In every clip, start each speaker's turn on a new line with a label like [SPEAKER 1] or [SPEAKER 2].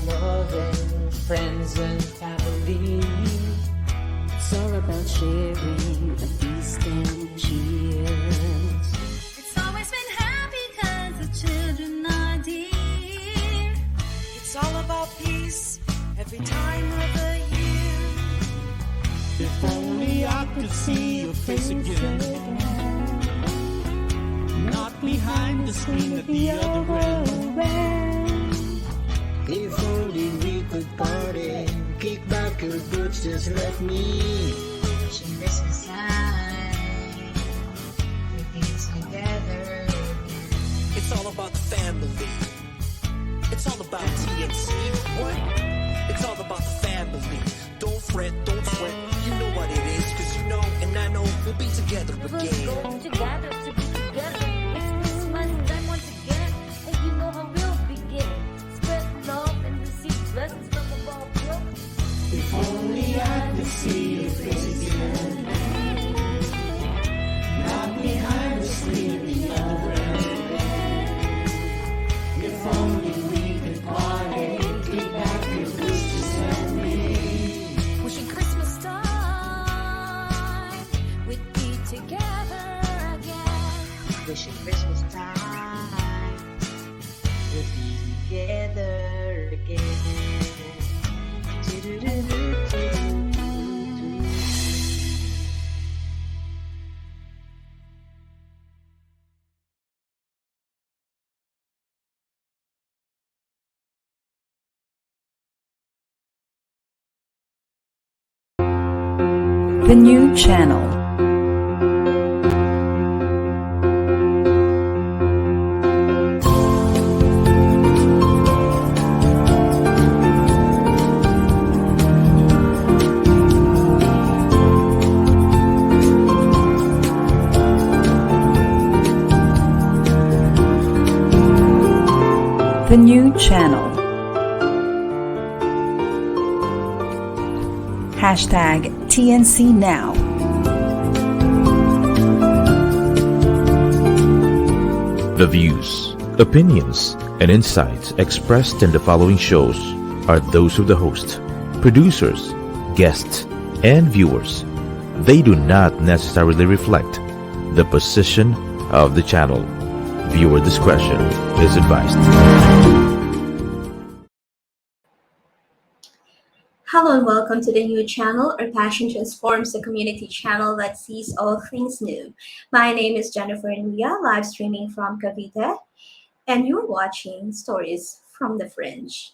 [SPEAKER 1] love and friends and family.
[SPEAKER 2] It's all about sharing a feast and cheers.
[SPEAKER 3] It's always been happy cause the children are dear.
[SPEAKER 4] It's all about peace every time of the year.
[SPEAKER 5] If only I could see your face again, not behind the screen at the other end.
[SPEAKER 1] If only we could party, kick back your boots, just let me.
[SPEAKER 3] Wishing Christmas time, everything's together.
[SPEAKER 4] It's all about the family. It's all about TNC. What? It's all about the family. Don't fret, don't sweat. You know what it is, cause you know, and I know we'll be together
[SPEAKER 3] We're
[SPEAKER 4] again.
[SPEAKER 3] going together to be together. It's Christmas time once again, and you know how we'll begin. Spread love and receive blessings from above.
[SPEAKER 5] If only I could see your face again, not behind the screen at the other end. If only we could party, kick back your boots, just let me.
[SPEAKER 3] Wishing Christmas time we'd be together again.
[SPEAKER 4] Wishing Christmas time we'll be together again.
[SPEAKER 6] The new channel. The new channel. Hashtag TNC Now.
[SPEAKER 7] The views, opinions, and insights expressed in the following shows are those of the host, producers, guests, and viewers. They do not necessarily reflect the position of the channel. Viewer discretion is advised.
[SPEAKER 8] Hello and welcome to the new channel. Our passion transforms the community channel that sees all things new. My name is Jennifer Enria, live streaming from Cavite, and you're watching Stories from the Fringe.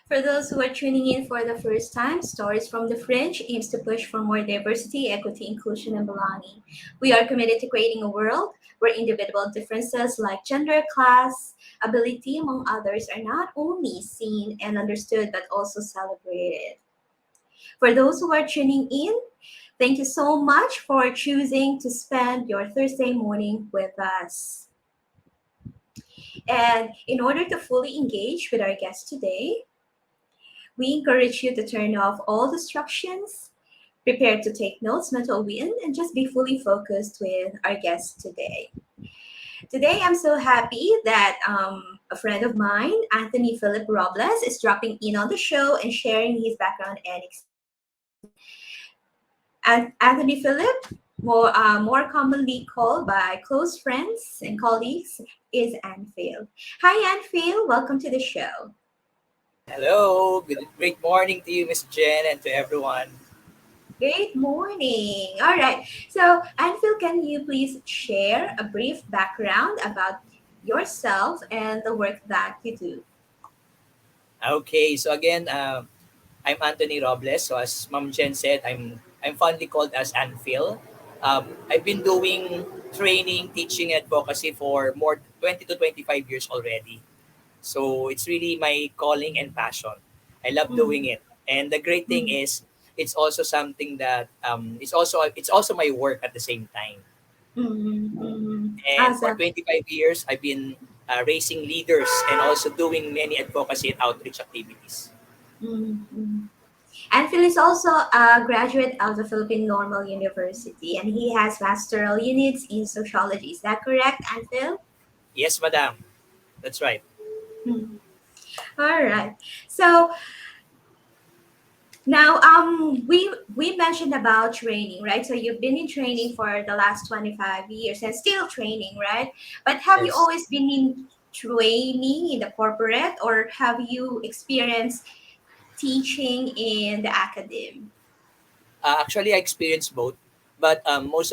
[SPEAKER 8] For those who are tuning in for the first time, Stories from the Fringe aims to push for more diversity, equity, inclusion, and belonging. We are committed to creating a world where individual differences like gender, class, ability, among others, are not only seen and understood, but also celebrated. For those who are tuning in, thank you so much for choosing to spend your Thursday morning with us. And in order to fully engage with our guest today, we encourage you to turn off all distractions, prepare to take notes, mental win, and just be fully focused with our guest today. Today, I'm so happy that a friend of mine, Anthony Philip Robles, is dropping in on the show and sharing his background and experience. And Anthony Philip, more commonly called by close friends and colleagues, is Anfield. Hi, Anfield. Welcome to the show.
[SPEAKER 9] Hello, great morning to you, Miss Jen, and to everyone.
[SPEAKER 8] Great morning. All right. So, Anphil, can you please share a brief background about yourself and the work that you do?
[SPEAKER 9] Okay, so again, I'm Anthony Robles. So as Ma'am Jen said, I'm fondly called as Anphil. I've been doing training, teaching, advocacy for more 20 to 25 years already. So it's really my calling and passion. I love doing
[SPEAKER 8] Mm,
[SPEAKER 9] it. And the great thing
[SPEAKER 8] mm,
[SPEAKER 9] is, it's also something that it's also my work at the same time. And for
[SPEAKER 8] Awesome.
[SPEAKER 9] 25 years, I've been raising leaders and also doing many advocacy and outreach activities.
[SPEAKER 8] Mm. Anphil is also a graduate of the Philippine Normal University, and he has Masteral Units in Sociology. Is that correct, Anphil?
[SPEAKER 9] Yes, madam. That's right.
[SPEAKER 8] Mm. All right. So, now, we mentioned about training, right? So you've been in training for the last 25 years and still training, right? But have you
[SPEAKER 9] Yes.
[SPEAKER 8] always been in training in the corporate, or have you experienced teaching in the academy?
[SPEAKER 9] Actually, I experienced both, but most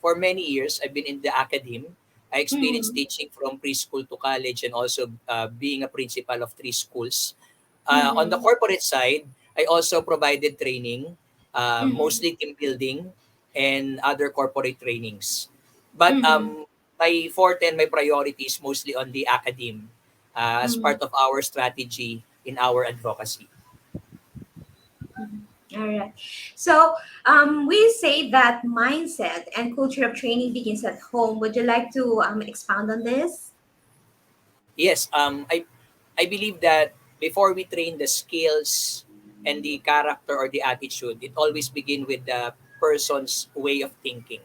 [SPEAKER 9] for many years I've been in the academe. I experienced
[SPEAKER 8] Mm-hmm.
[SPEAKER 9] teaching from preschool to college and also being a principal of three schools. On the
[SPEAKER 8] Mm-hmm.
[SPEAKER 9] corporate side, I also provided training,
[SPEAKER 8] Mm-hmm.
[SPEAKER 9] mostly team building and other corporate trainings. But
[SPEAKER 8] Mm-hmm.
[SPEAKER 9] my forte and my priority is mostly on the academe as
[SPEAKER 8] Mm-hmm.
[SPEAKER 9] part of our strategy in our advocacy.
[SPEAKER 8] All right. So we say that mindset and culture of training begins at home. Would you like to expound on this?
[SPEAKER 9] Yes, I believe that before we train the skills and the character or the attitude, it always begin with the person's way of thinking.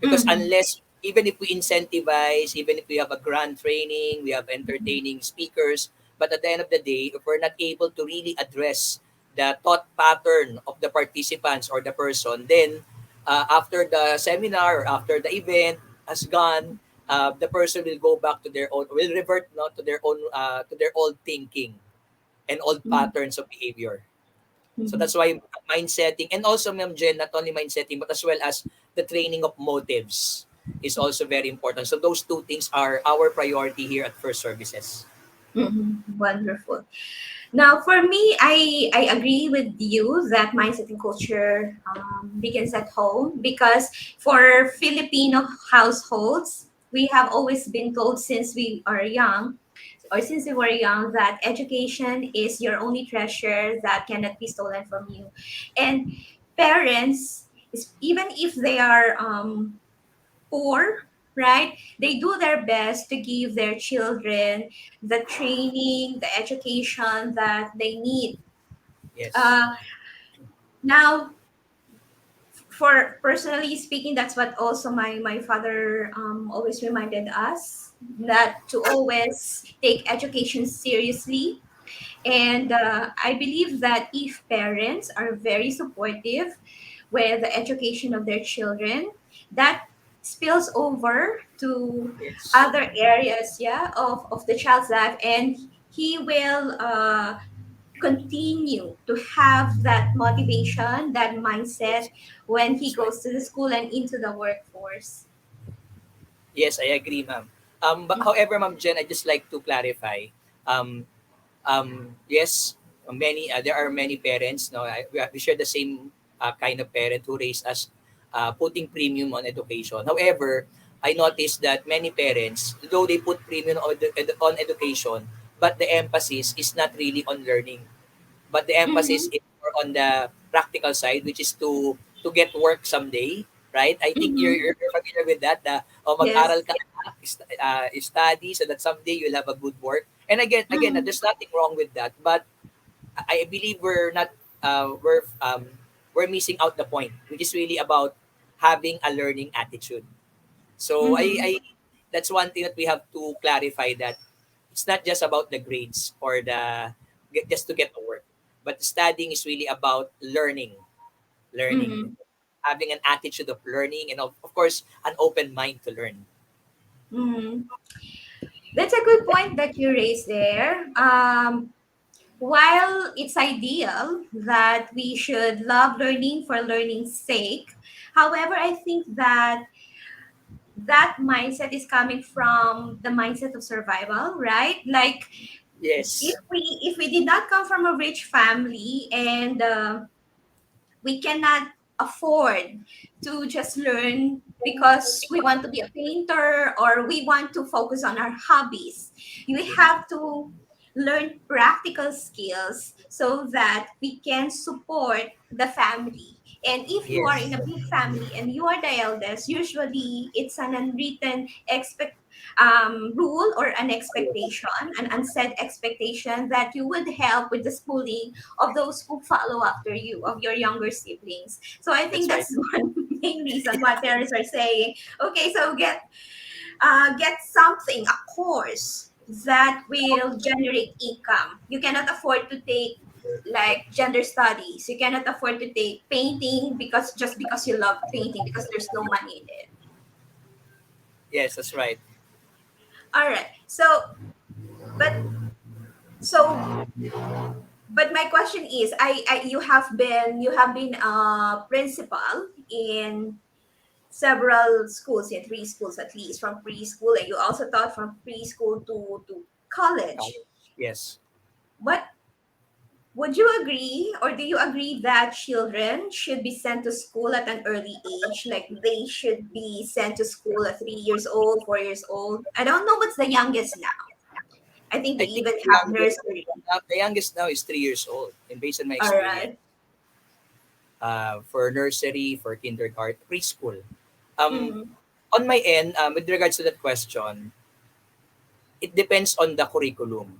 [SPEAKER 9] Because
[SPEAKER 8] Mm-hmm.
[SPEAKER 9] unless, even if we incentivize, even if we have a grand training, we have entertaining speakers, but at the end of the day, if we're not able to really address the thought pattern of the participants or the person, then after the seminar or after the event has gone, the person will go back to their own, will revert not to their old thinking and old patterns of behavior. So
[SPEAKER 8] Mm-hmm.
[SPEAKER 9] that's why mind setting, and also, Ma'am Jen, not only mind setting but as well as the training of motives is also very important. So those two things are our priority here at First Services.
[SPEAKER 8] Wonderful. Now, for me, I agree with you that mindset and culture begins at home because for Filipino households, we have always been told since we are young or since we were young that education is your only treasure that cannot be stolen from you. And parents, even if they are poor, right? They do their best to give their children the training, the education that they need.
[SPEAKER 9] Yes.
[SPEAKER 8] Uh, now, for personally speaking, that's what also my father always reminded us that to always take education seriously. And I believe that if parents are very supportive with the education of their children, that spills over to
[SPEAKER 9] Yes.
[SPEAKER 8] other areas, yeah, of the child's life, and he will continue to have that motivation, that mindset
[SPEAKER 9] Yes.
[SPEAKER 8] when he
[SPEAKER 9] That's right.
[SPEAKER 8] goes to the school and into the workforce.
[SPEAKER 9] Yes, I agree, ma'am. But however, Ma'am Jen, I just like to clarify. Um, yes, many there are many parents. No, we share the same kind of parent who raise us, putting premium on education. However, I noticed that many parents, though they put premium on education, but the emphasis is not really on learning, but the emphasis
[SPEAKER 8] Mm-hmm.
[SPEAKER 9] is more on the practical side, which is to get work someday, right? I think you're,
[SPEAKER 8] Mm-hmm.
[SPEAKER 9] you're familiar with that.
[SPEAKER 8] Yes.
[SPEAKER 9] Mag-aral ka, study so that someday you'll have a good work. And again,
[SPEAKER 8] Mm-hmm.
[SPEAKER 9] there's nothing wrong with that, but I believe we're missing out the point, which is really about having a learning attitude. So
[SPEAKER 8] Mm-hmm.
[SPEAKER 9] I that's one thing that we have to clarify, that it's not just about the grades or just to get the work, but studying is really about learning,
[SPEAKER 8] Mm-hmm.
[SPEAKER 9] having an attitude of learning, and of course an open mind to learn.
[SPEAKER 8] Mm-hmm. That's a good point that you raised there. while it's ideal that we should love learning for learning's sake, however, I think that that mindset is coming from the mindset of survival, right? Like
[SPEAKER 9] Yes,
[SPEAKER 8] if we did not come from a rich family and we cannot afford to just learn because we want to be a painter or we want to focus on our hobbies. We have to learn practical skills so that we can support the family. And if you are in
[SPEAKER 9] yes,
[SPEAKER 8] a big family and you are the eldest, usually it's an unwritten rule or an expectation, an unsaid expectation that you would help with the schooling of those who follow after you, of your younger siblings. So I think
[SPEAKER 9] that's right.
[SPEAKER 8] that's one main reason why parents are saying, okay, so get something, a course that will generate income. You cannot afford to take like gender studies. You cannot afford to take painting because just because you love painting because there's no money in it.
[SPEAKER 9] Yes, that's right.
[SPEAKER 8] All right. But so but my question is, you have been a principal in several schools, in three schools at least, from preschool, and you also taught from preschool to college.
[SPEAKER 9] College. Yes.
[SPEAKER 8] But would you agree, or do you agree that children should be sent to school at an early age? Like they should be sent to school at 3 years old, 4 years old? I don't know what's the youngest now. I think they
[SPEAKER 9] I think
[SPEAKER 8] even have nursery.
[SPEAKER 9] the youngest now is 3 years old, and based on my
[SPEAKER 8] All
[SPEAKER 9] experience,
[SPEAKER 8] right.
[SPEAKER 9] for nursery, for kindergarten, preschool. Um,
[SPEAKER 8] Mm-hmm.
[SPEAKER 9] on my end, with regards to that question, it depends on the curriculum.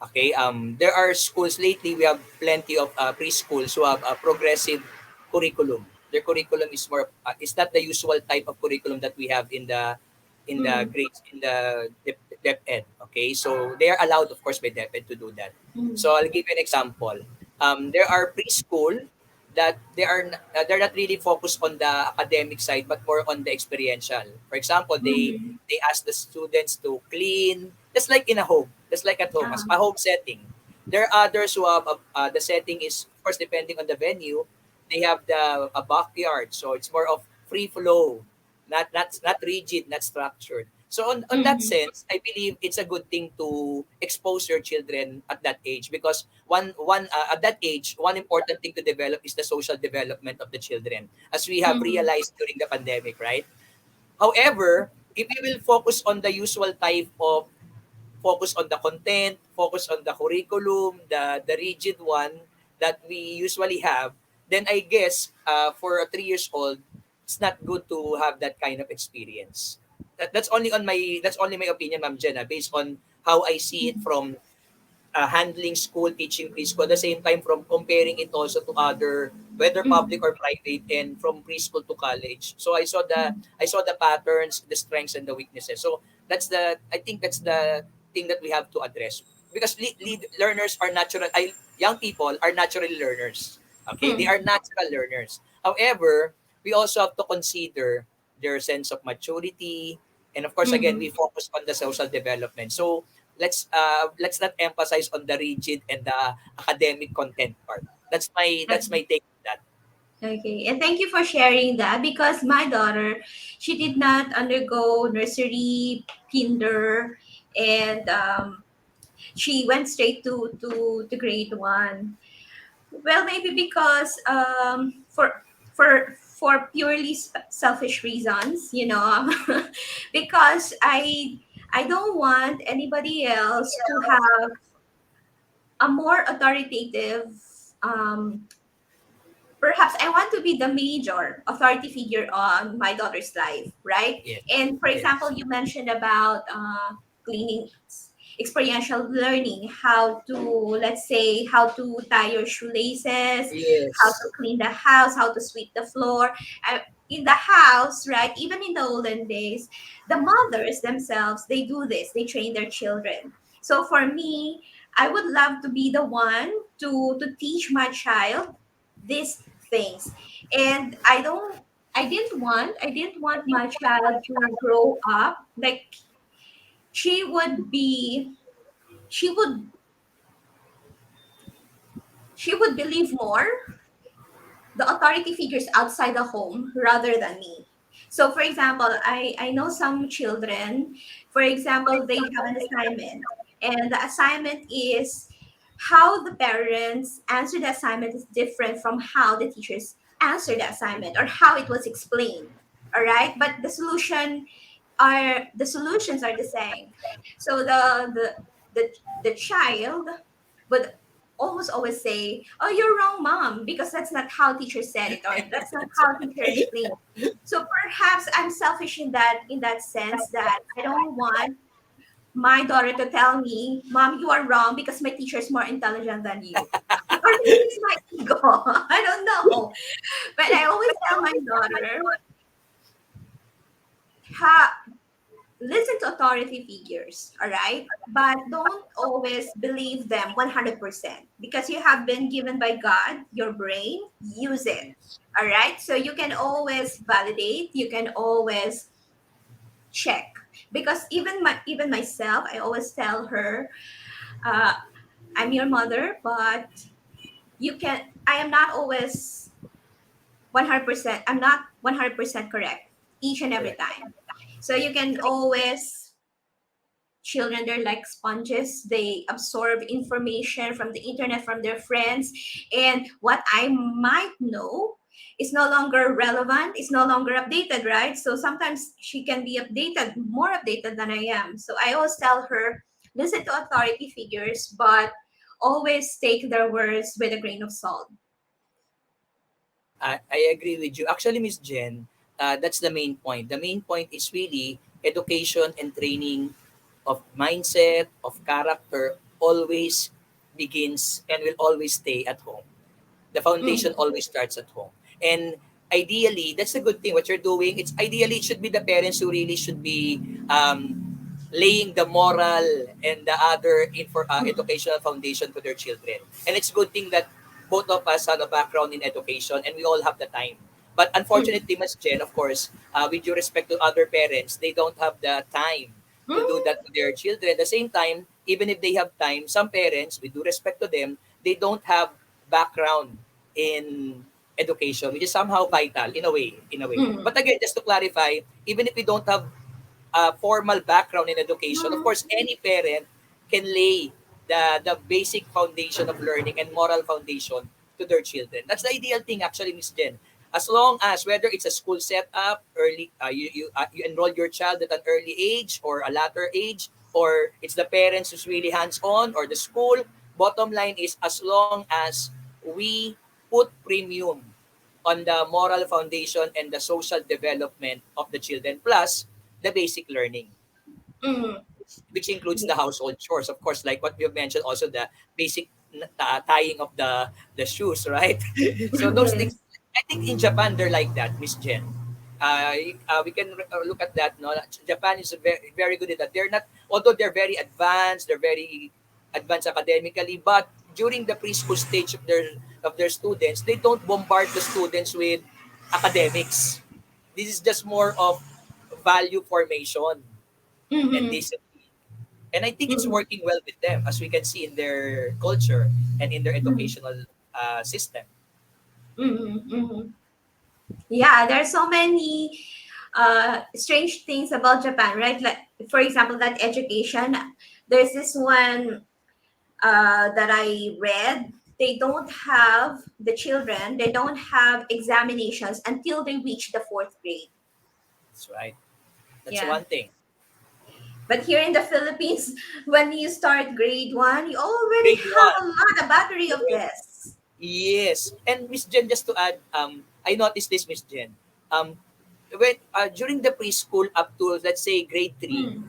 [SPEAKER 9] Okay, there are schools lately. We have plenty of preschools who have a progressive curriculum. Their curriculum is more. It's not the usual type of curriculum that we have in the
[SPEAKER 8] Mm-hmm.
[SPEAKER 9] grades in the dep ed. Okay, so they are allowed, of course, by dep ed to do that. So I'll give you an example. There are preschool that they're not really focused on the academic side, but more on the experiential. For example,
[SPEAKER 8] Mm-hmm.
[SPEAKER 9] they ask the students to clean, just like in a home, just like at home, as a home setting. There are others who have the setting is, of course, depending on the venue. They have the a backyard, so it's more of free flow, not rigid, not structured. So on that
[SPEAKER 8] Mm-hmm.
[SPEAKER 9] sense, I believe it's a good thing to expose your children at that age, because one at that age, one important thing to develop is the social development of the children, as we have
[SPEAKER 8] Mm-hmm.
[SPEAKER 9] realized during the pandemic, right? However, if we will focus on the usual type of focus on the content, focus on the curriculum, the rigid one that we usually have, then I guess for a 3 years old, it's not good to have that kind of experience. That's only my opinion, Ma'am Jenna, based on how I see it from handling school, teaching preschool, at the same time from comparing it also to other, whether public
[SPEAKER 8] Mm-hmm.
[SPEAKER 9] or private, and from preschool to college. So I saw the patterns, the strengths and the weaknesses. So I think that's the thing that we have to address, because learners are natural. Young people are natural learners. Okay, they
[SPEAKER 8] Mm-hmm.
[SPEAKER 9] are natural learners. However, we also have to consider their sense of maturity, and of course, again,
[SPEAKER 8] Mm-hmm.
[SPEAKER 9] we focus on the social development. So let's not emphasize on the rigid and the academic content part. That's my take on that.
[SPEAKER 8] Okay, and thank you for sharing that because my daughter, she did not undergo nursery, kinder, and she went straight to grade one. Well, maybe because for purely selfish reasons, you know, because I don't want anybody else to have a more authoritative perhaps I want to be the major authority figure on my daughter's life, right?
[SPEAKER 9] Yes,
[SPEAKER 8] And for example,
[SPEAKER 9] yes,
[SPEAKER 8] you mentioned about cleaning, experiential learning, how to, let's say, how to tie your shoelaces, how to
[SPEAKER 9] yes,
[SPEAKER 8] clean the house, how to sweep the floor. In the house, right? Even in the olden days, the mothers themselves, they do this, they train their children. So for me, I would love to be the one to teach my child these things. And I didn't want my child to grow up like she would be she would she would believe more the authority figures outside the home rather than me. So, for example, I know some children, for example, they have an assignment, and the assignment is how the parents answer the assignment is different from how the teachers answer the assignment or how it was explained. All right, but the solutions are the same. So the child would almost always say, "Oh, you're wrong, mom," because that's not how teacher said it, or that's not
[SPEAKER 9] That's
[SPEAKER 8] how teacher
[SPEAKER 9] right.
[SPEAKER 8] explained. So perhaps I'm selfish in that sense that I don't want my daughter to tell me, "Mom, you are wrong because my teacher is more intelligent than you." Or maybe it's my ego. I don't know. But I always tell my daughter, ha, listen to authority figures, all right? But don't always believe them 100% because you have been given by God your brain, use it, all right? So you can always validate, you can always check. Because even myself, I always tell her, uh, I'm your mother, but I am not always 100%, I'm not 100% correct each and every
[SPEAKER 9] Correct.
[SPEAKER 8] time. So you can always, children, they're like sponges. They absorb information from the internet, from their friends, and what I might know is no longer relevant, it's no longer updated, right? So sometimes she can be updated, more updated than I am. So I always tell her, listen to authority figures, but always take their words with a grain of salt.
[SPEAKER 9] I agree with you. Actually, Miss Jen, that's the main point. The main point is really education and training of mindset, of character always begins and will always stay at home. The foundation
[SPEAKER 8] Mm.
[SPEAKER 9] always starts at home. And ideally, that's a good thing. What you're doing, it's ideally it should be the parents who really should be laying the moral and the other educational foundation to their children. And it's a good thing that both of us have a background in education and we all have the time. But
[SPEAKER 8] Mm.
[SPEAKER 9] unfortunately, Ms. Jen, of course, with due respect to other parents, they don't have the time to do
[SPEAKER 8] Mm.
[SPEAKER 9] that to their children. At the same time, even if they have time, some parents, with due respect to them, they don't have background in education, which is somehow vital in a way, in a way.
[SPEAKER 8] Mm.
[SPEAKER 9] But again, just to clarify, even if we don't have a formal background in education, of
[SPEAKER 8] Mm.
[SPEAKER 9] course, any parent can lay the basic foundation of learning and moral foundation to their children. That's the ideal thing, actually, Miss Jen. As long as whether it's a school setup, early, you enroll your child at an early age or a later age, or it's the parents who's really hands on, or the school. Bottom line is, as long as we put premium on the moral foundation and the social development of the children, plus the basic learning,
[SPEAKER 8] Mm.
[SPEAKER 9] which includes the household chores, of course, like what you've mentioned, also the basic tying of the shoes, right? So those things,
[SPEAKER 8] Yes.
[SPEAKER 9] I think in Japan they're like that, Miss Jen. We can look at that. No, Japan is very very good at that. They're not, although they're very advanced academically, but during the preschool stage of their students, they don't bombard the students with academics. This is just more of value formation and
[SPEAKER 8] Mm-hmm.
[SPEAKER 9] discipline. And I think it's
[SPEAKER 8] Mm-hmm.
[SPEAKER 9] working well with them, as we can see in their culture and in their
[SPEAKER 8] Mm-hmm.
[SPEAKER 9] educational system.
[SPEAKER 8] Mm-hmm. Mm-hmm. Yeah, there are so many strange things about Japan, right? Like, for example, that education. There's this one that I read. They don't have the children. They don't have examinations until they reach the fourth grade.
[SPEAKER 9] That's right. That's
[SPEAKER 8] Yeah.
[SPEAKER 9] one thing.
[SPEAKER 8] But here in the Philippines, when you start grade one, you already
[SPEAKER 9] Grade
[SPEAKER 8] have a
[SPEAKER 9] one.
[SPEAKER 8] lot, a battery of this.
[SPEAKER 9] Yes. And Miss Jen, just to add, I noticed this, Miss Jen. Um, when during the preschool up to, let's say, grade three,
[SPEAKER 8] Mm.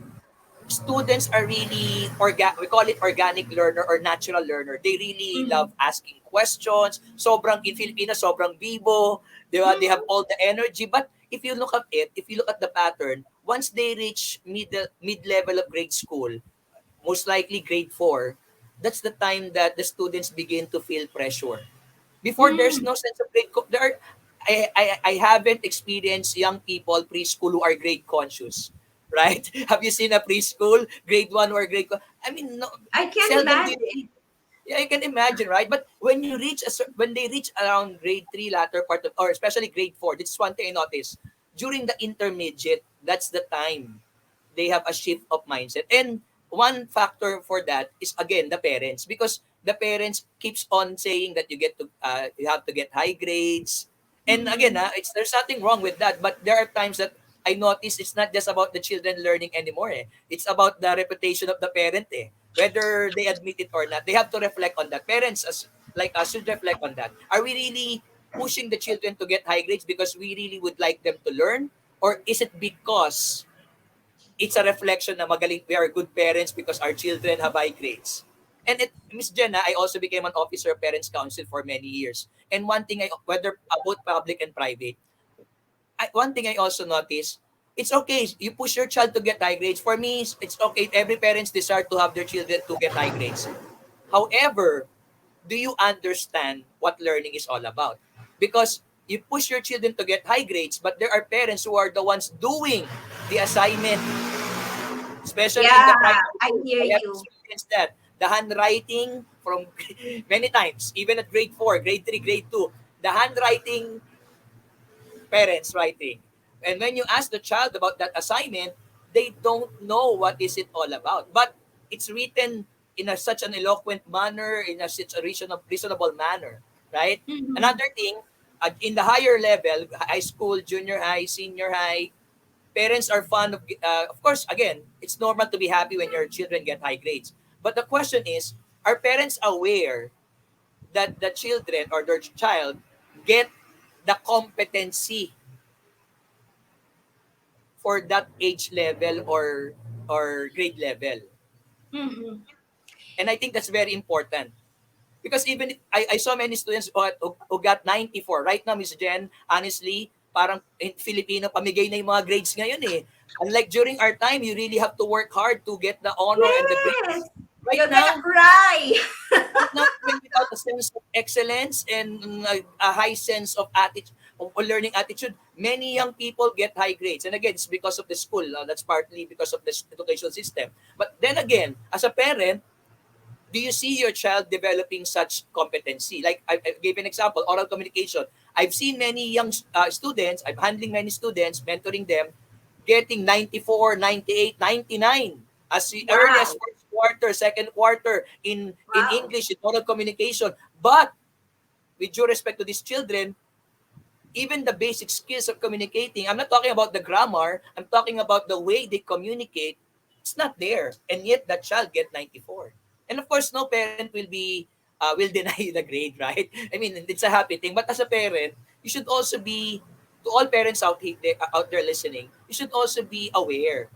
[SPEAKER 9] students are really we call it organic learner or natural learner. They really
[SPEAKER 8] Mm.
[SPEAKER 9] love asking questions. Sobrang in Filipino, sobrang bibo. They have
[SPEAKER 8] Mm.
[SPEAKER 9] all the energy. But if you look at it, if you look at the pattern, once they reach mid level of grade school, most likely grade 4, that's the time that the students begin to feel pressure. Before, there's
[SPEAKER 8] Mm.
[SPEAKER 9] no sense of grade. I haven't experienced young people preschool who are grade conscious, right? Have you seen a preschool grade 1 or grade? I mean, no,
[SPEAKER 8] I can
[SPEAKER 9] seldom do you
[SPEAKER 8] imagine.
[SPEAKER 9] see. Yeah, you can imagine, right? But when you reach when they reach around grade 3 latter part of, or especially grade 4, this is one thing I noticed. During the intermediate, that's the time they have a shift of mindset. And one factor for that is again the parents, because the parents keeps on saying that you have to get high grades. And again,
[SPEAKER 8] Mm-hmm.
[SPEAKER 9] it's there's nothing wrong with that, but there are times that I notice it's not just about the children learning anymore. It's about the reputation of the parent. Whether they admit it or not, they have to reflect on that. Parents, as like us, should reflect on that. Are we really pushing the children to get high grades because we really would like them to learn, or is it because it's a reflection na magaling we are good parents because our children have high grades? And Miss Jenna, I also became an officer of Parents Council for many years. And one thing, whether both public and private, one thing I also noticed, it's okay. You push your child to get high grades. For me, it's okay. Every parents desire to have their children to get high grades. However, do you understand what learning is all about? Because you push your children to get high grades, but there are parents who are the ones doing the assignment, especially in
[SPEAKER 8] Yeah,
[SPEAKER 9] the primary
[SPEAKER 8] I
[SPEAKER 9] school.
[SPEAKER 8] hear
[SPEAKER 9] I have
[SPEAKER 8] you.
[SPEAKER 9] experienced that. The handwriting from many times, even at grade 4, grade 3, grade 2, the handwriting parents writing. And when you ask the child about that assignment, they don't know what is it all about. But it's written in such an eloquent manner, in a such a reasonable manner, right?
[SPEAKER 8] Mm-hmm.
[SPEAKER 9] Another thing, in the higher level, high school, junior high, senior high, parents are fond of course, again, it's normal to be happy when your children get high grades. But the question is, are parents aware that the children or their child get the competency for that age level or grade level?
[SPEAKER 8] Mm-hmm.
[SPEAKER 9] And I think that's very important, because even if, I saw many students who got 94 right now, Miss Jen. Honestly, parang in Filipino pamigay na yung mga grades ngayon unlike during our time, you really have to work hard to get the honor and the
[SPEAKER 8] Yes,
[SPEAKER 9] grades. right
[SPEAKER 8] you're gonna
[SPEAKER 9] now
[SPEAKER 8] cry.
[SPEAKER 9] right now, even without a sense of excellence and a high sense of attitude, of learning attitude, many young people get high grades. And again, it's because of the school. That's partly because of the education system. But then again, as a parent, do you see your child developing such competency? Like I gave an example, oral communication. I've seen many young students, I'm handling many students, mentoring them, getting 94, 98, 99 as early as
[SPEAKER 8] Wow,
[SPEAKER 9] first quarter, second quarter in
[SPEAKER 8] wow.
[SPEAKER 9] English, in oral communication. But with due respect to these children, even the basic skills of communicating, I'm not talking about the grammar, I'm talking about the way they communicate, it's not there. And yet that child get 94. And of course, no parent will deny the grade, right? I mean, it's a happy thing. But as a parent, you should also be, to all parents out there listening, you should also be aware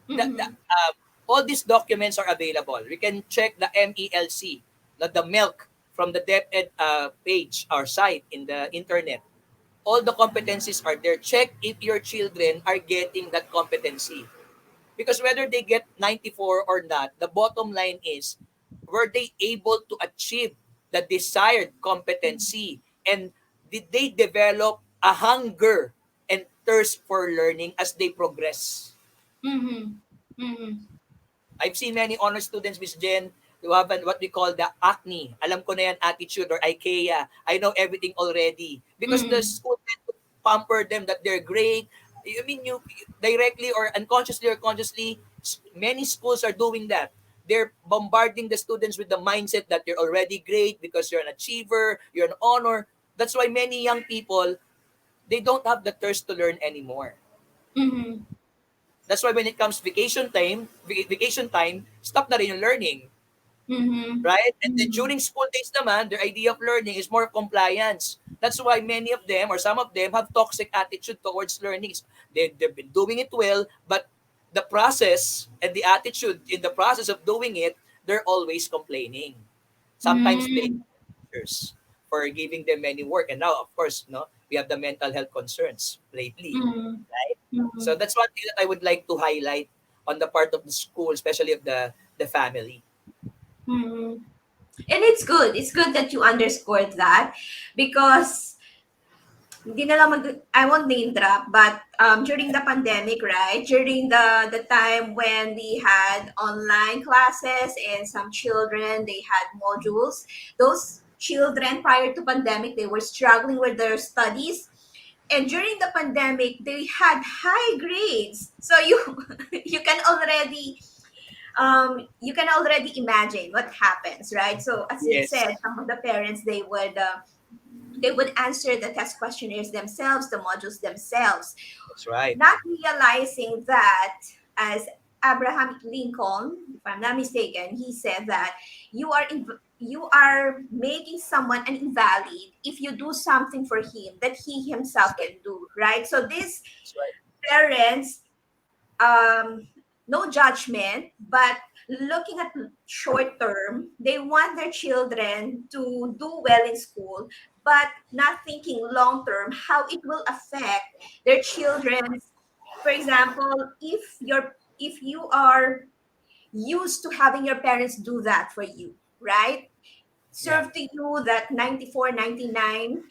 [SPEAKER 9] that
[SPEAKER 8] Mm-hmm.
[SPEAKER 9] all these documents are available. We can check the MELC, not the milk, from the DepEd page or site in the internet. All the competencies are there. Check if your children are getting that competency. Because whether they get 94 or not, the bottom line is, were they able to achieve the desired competency? And did they develop a hunger and thirst for learning as they progress?
[SPEAKER 8] Mm-hmm. Mm-hmm.
[SPEAKER 9] I've seen many honor students, Miss Jen, who have what we call the acne. Alam ko na yan, attitude or IKEA. I know everything already. Because the
[SPEAKER 8] Mm-hmm.
[SPEAKER 9] school tend to pamper them that they're great. I mean, you directly or unconsciously or consciously, many schools are doing that. They're bombarding the students with the mindset that you're already great because you're an achiever, you're an honor. That's why many young people, they don't have the thirst to learn anymore.
[SPEAKER 8] Mm-hmm.
[SPEAKER 9] That's why when it comes vacation time, stop na rin yung learning,
[SPEAKER 8] Mm-hmm.
[SPEAKER 9] right? And then
[SPEAKER 8] Mm-hmm.
[SPEAKER 9] during school days naman, their idea of learning is more compliance. That's why many of them or some of them have toxic attitude towards learning. They've been doing it well, but the process and the attitude in the process of doing it, they're always complaining. Sometimes blaming teachers for giving them many work. And now, of course, no, we have the mental health concerns lately,
[SPEAKER 8] Mm-hmm.
[SPEAKER 9] right?
[SPEAKER 8] Mm-hmm.
[SPEAKER 9] So that's one thing that I would like to highlight on the part of the school, especially of the family.
[SPEAKER 8] Mm-hmm. And it's good. It's good that you underscored that because hindi na lang I won't name drop, but during the pandemic, right? During the time when we had online classes and some children, they had modules. Those children prior to pandemic, they were struggling with their studies. And during the pandemic, they had high grades. So you you can already you can already imagine what happens, right? So as you
[SPEAKER 9] Yes,
[SPEAKER 8] said, some of the parents they would answer the test questionnaires themselves, the modules themselves,
[SPEAKER 9] that's right.
[SPEAKER 8] not realizing that, as Abraham Lincoln, if I'm not mistaken, he said that you are making someone an invalid if you do something for him that he himself
[SPEAKER 9] That's right.
[SPEAKER 8] can do, right? So these
[SPEAKER 9] That's right.
[SPEAKER 8] parents, um, no judgment, but looking at short term, they want their children to do well in school, but not thinking long term how it will affect their children's. For example, if you are used to having your parents do that for you, right?
[SPEAKER 9] Yeah.
[SPEAKER 8] Served to you that 94, 99,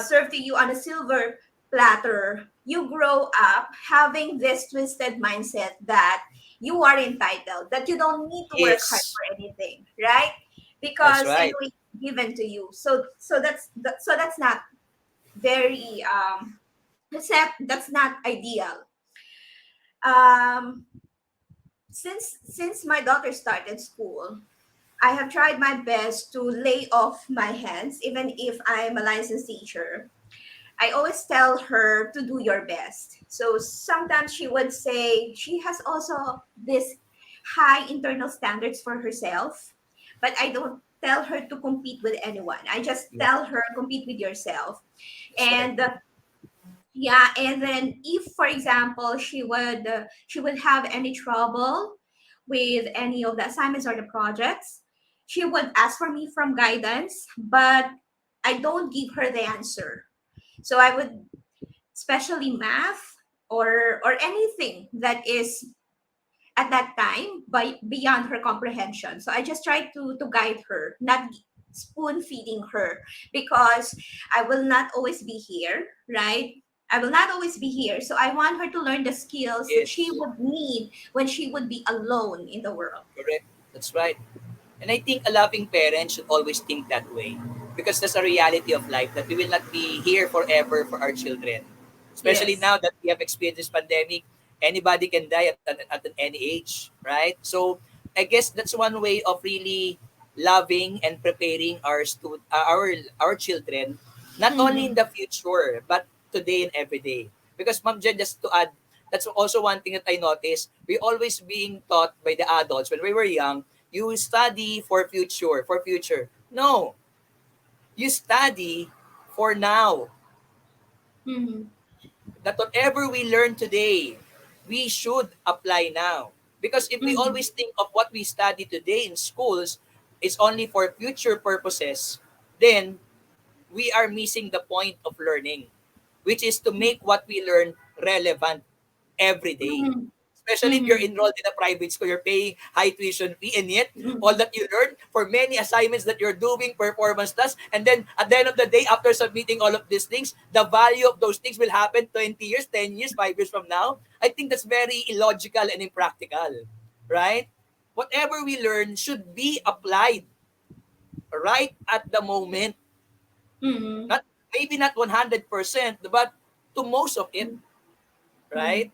[SPEAKER 8] served to you on a silver platter, you grow up having this twisted mindset that you are entitled, that you don't need to work hard
[SPEAKER 9] Yes,
[SPEAKER 8] for anything, right?
[SPEAKER 9] that's
[SPEAKER 8] Because
[SPEAKER 9] right.
[SPEAKER 8] anyway, it's given to you. So that's not very that's not ideal. Um, since my daughter started school, I have tried my best to lay off my hands, even if I'm a licensed teacher. I always tell her to do your best. So sometimes she would say she has also this high internal standards for herself, but I don't tell her to compete with anyone. I just
[SPEAKER 9] Yeah,
[SPEAKER 8] tell her compete with yourself.
[SPEAKER 9] that's right.
[SPEAKER 8] And yeah, and then if, for example, she would have any trouble with any of the assignments or the projects, she would ask for me from guidance, but I don't give her the answer. So I would, especially math or anything that is at that time by beyond her comprehension. So I just try to guide her, not spoon feeding her, because I will not always be here, right? I will not always be here. So I want her to learn the skills that she
[SPEAKER 9] Yes,
[SPEAKER 8] would need when she would be alone in the world.
[SPEAKER 9] correct. That's right. And I think a loving parent should always think that way because that's a reality of life that we will not be here forever for our children. Especially
[SPEAKER 8] Yes.
[SPEAKER 9] now that we have experienced this pandemic, anybody can die at any age, right? So I guess that's one way of really loving and preparing our children, not only in
[SPEAKER 8] Mm-hmm.
[SPEAKER 9] the future, but today and every day. Because Ma'am Jen, just to add, that's also one thing that I noticed. We always being taught by the adults when we were young, you study for future. No, you study for now.
[SPEAKER 8] Mm-hmm.
[SPEAKER 9] That whatever we learn today, we should apply now. Because if we
[SPEAKER 8] Mm-hmm.
[SPEAKER 9] always think of what we study today in schools is only for future purposes, then we are missing the point of learning, which is to make what we learn relevant every day.
[SPEAKER 8] Mm-hmm.
[SPEAKER 9] Especially if you're
[SPEAKER 8] Mm-hmm.
[SPEAKER 9] enrolled in a private school, you're paying high tuition fee, and yet all that you learn for many assignments that you're doing, performance tasks, and then at the end of the day, after submitting all of these things, the value of those things will happen 20 years, 10 years, 5 years from now. I think that's very illogical and impractical, right? Whatever we learn should be applied right at the moment.
[SPEAKER 8] Mm-hmm.
[SPEAKER 9] Not maybe not 100%, but to most of it,
[SPEAKER 8] Mm-hmm.
[SPEAKER 9] right?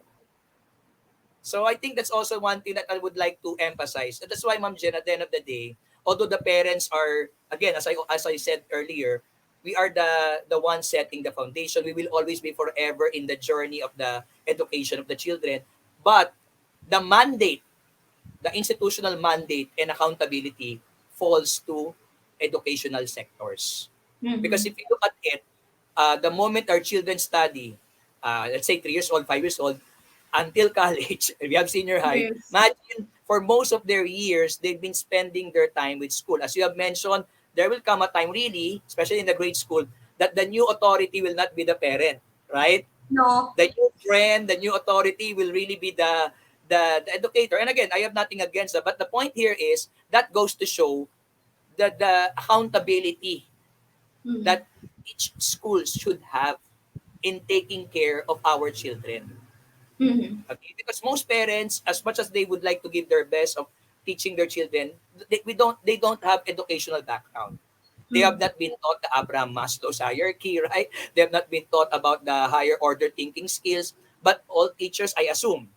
[SPEAKER 9] So I think that's also one thing that I would like to emphasize. And that's why, Ma'am Jen, at the end of the day, although the parents are, again, as I said earlier, we are the one setting the foundation. We will always be forever in the journey of the education of the children. But the mandate, the institutional mandate and accountability falls to educational sectors. Because
[SPEAKER 8] Mm-hmm.
[SPEAKER 9] if you look at it, the moment our children study, let's say 3 years old, 5 years old, until college, we have senior high,
[SPEAKER 8] Yes.
[SPEAKER 9] imagine for most of their years, they've been spending their time with school. As you have mentioned, there will come a time really, especially in the grade school, that the new authority will not be the parent, right?
[SPEAKER 8] No.
[SPEAKER 9] The new friend, the new authority will really be the educator. And again, I have nothing against that. But the point here is that goes to show that the accountability
[SPEAKER 8] Mm-hmm.
[SPEAKER 9] that each school should have. in taking care of our children.
[SPEAKER 8] Mm-hmm.
[SPEAKER 9] Okay? Because most parents, as much as they would like to give their best of teaching their children, they don't have educational background. They have not been taught the Abraham Maslow's hierarchy, right? They have not been taught about the higher order thinking skills. But all teachers, I assume,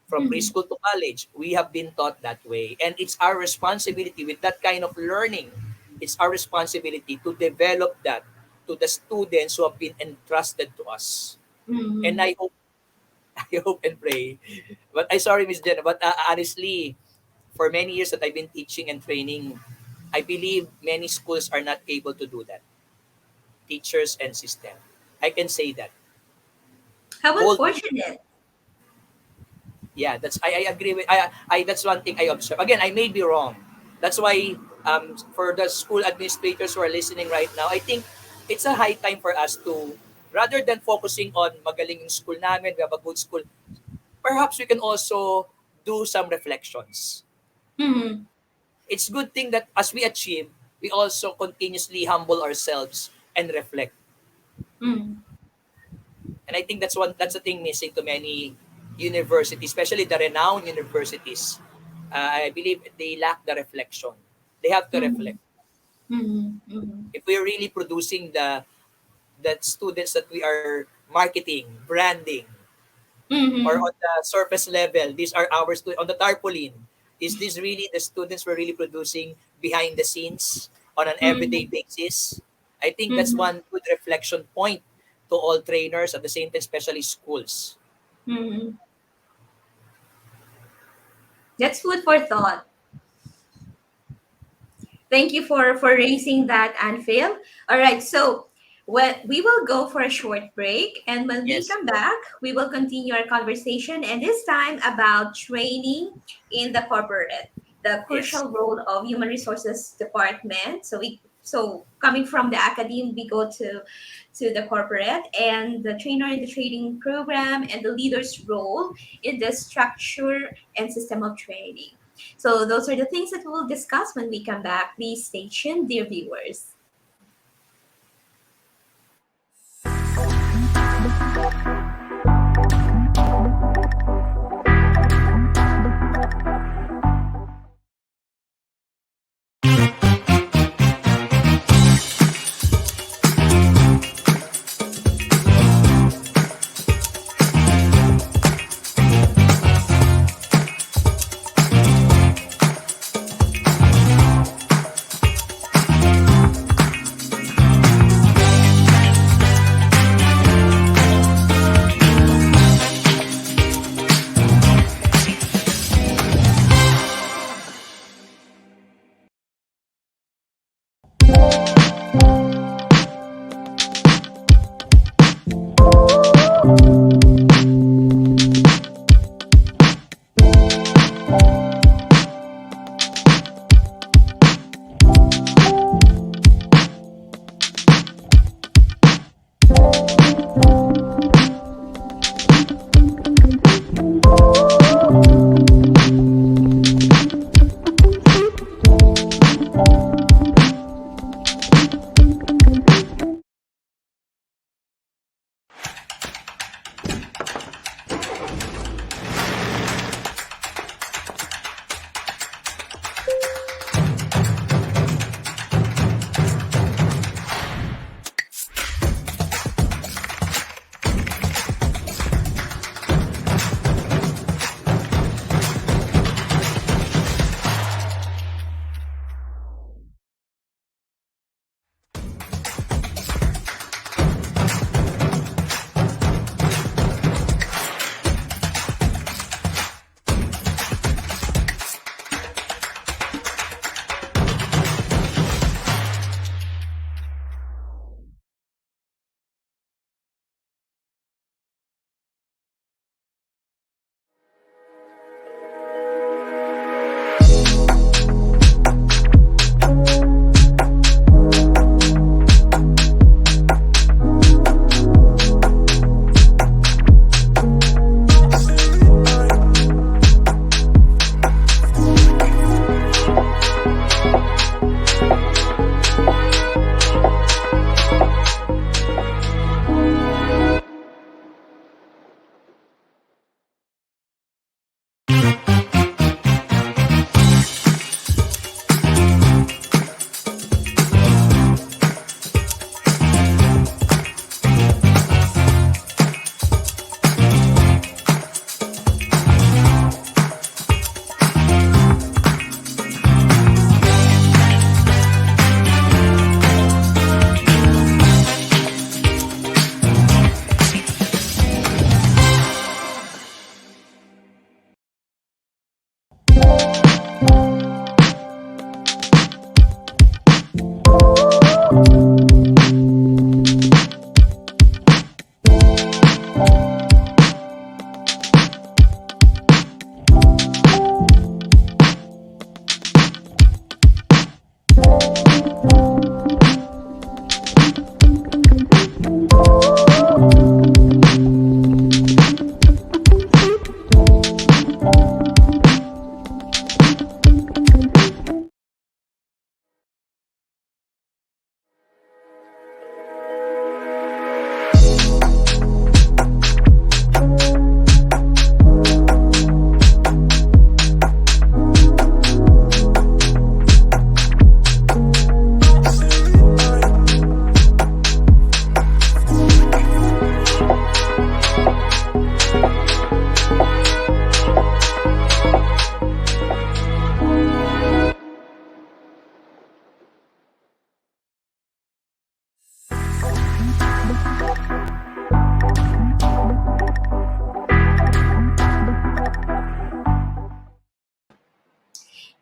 [SPEAKER 9] from
[SPEAKER 8] Mm-hmm.
[SPEAKER 9] preschool to college, we have been taught that way. And it's our responsibility with that kind of learning. It's our responsibility to develop that to the students who have been entrusted to us. And
[SPEAKER 8] Mm-hmm.
[SPEAKER 9] I hope, I hope and pray. But I sorry, Miss Jenna, but honestly, for many years that I've been teaching and training, I believe many schools are not able to do that. Teachers and system. I can say that.
[SPEAKER 8] How
[SPEAKER 9] Boldly.
[SPEAKER 8] unfortunate.
[SPEAKER 9] Yeah, I agree with I that's one thing I observe. Again, I may be wrong. That's why for the school administrators who are listening right now, I think it's a high time for us to, rather than focusing on magaling yung school namin, we have a good school, perhaps we can also do some reflections.
[SPEAKER 8] Mm-hmm.
[SPEAKER 9] It's good thing that as we achieve, we also continuously humble ourselves and reflect.
[SPEAKER 8] Mm-hmm.
[SPEAKER 9] And I think that's the thing missing to many universities, especially the renowned universities. I believe they lack the reflection. They have to reflect.
[SPEAKER 8] Mm-hmm. Mm-hmm.
[SPEAKER 9] If we're really producing the students that we are marketing, branding, or
[SPEAKER 8] Mm-hmm.
[SPEAKER 9] on the surface level, these are our on the tarpaulin. Is this really the students we're really producing behind the scenes on an everyday
[SPEAKER 8] Mm-hmm.
[SPEAKER 9] basis? I think that's
[SPEAKER 8] Mm-hmm.
[SPEAKER 9] one good reflection point to all trainers, at the same time, especially schools.
[SPEAKER 8] Mm-hmm. That's food for thought. Thank you for raising that, Anfield. All right, so we will go for a short break, and when we
[SPEAKER 9] Yes,
[SPEAKER 8] come back, we will continue our conversation, and this time about training in the corporate, the
[SPEAKER 9] yes.
[SPEAKER 8] crucial role of human resources department. So coming from the academy, we go to the corporate and the trainer in the training program and the leader's role in the structure and system of training. So those are the things that we'll discuss when we come back. Please stay tuned, dear viewers.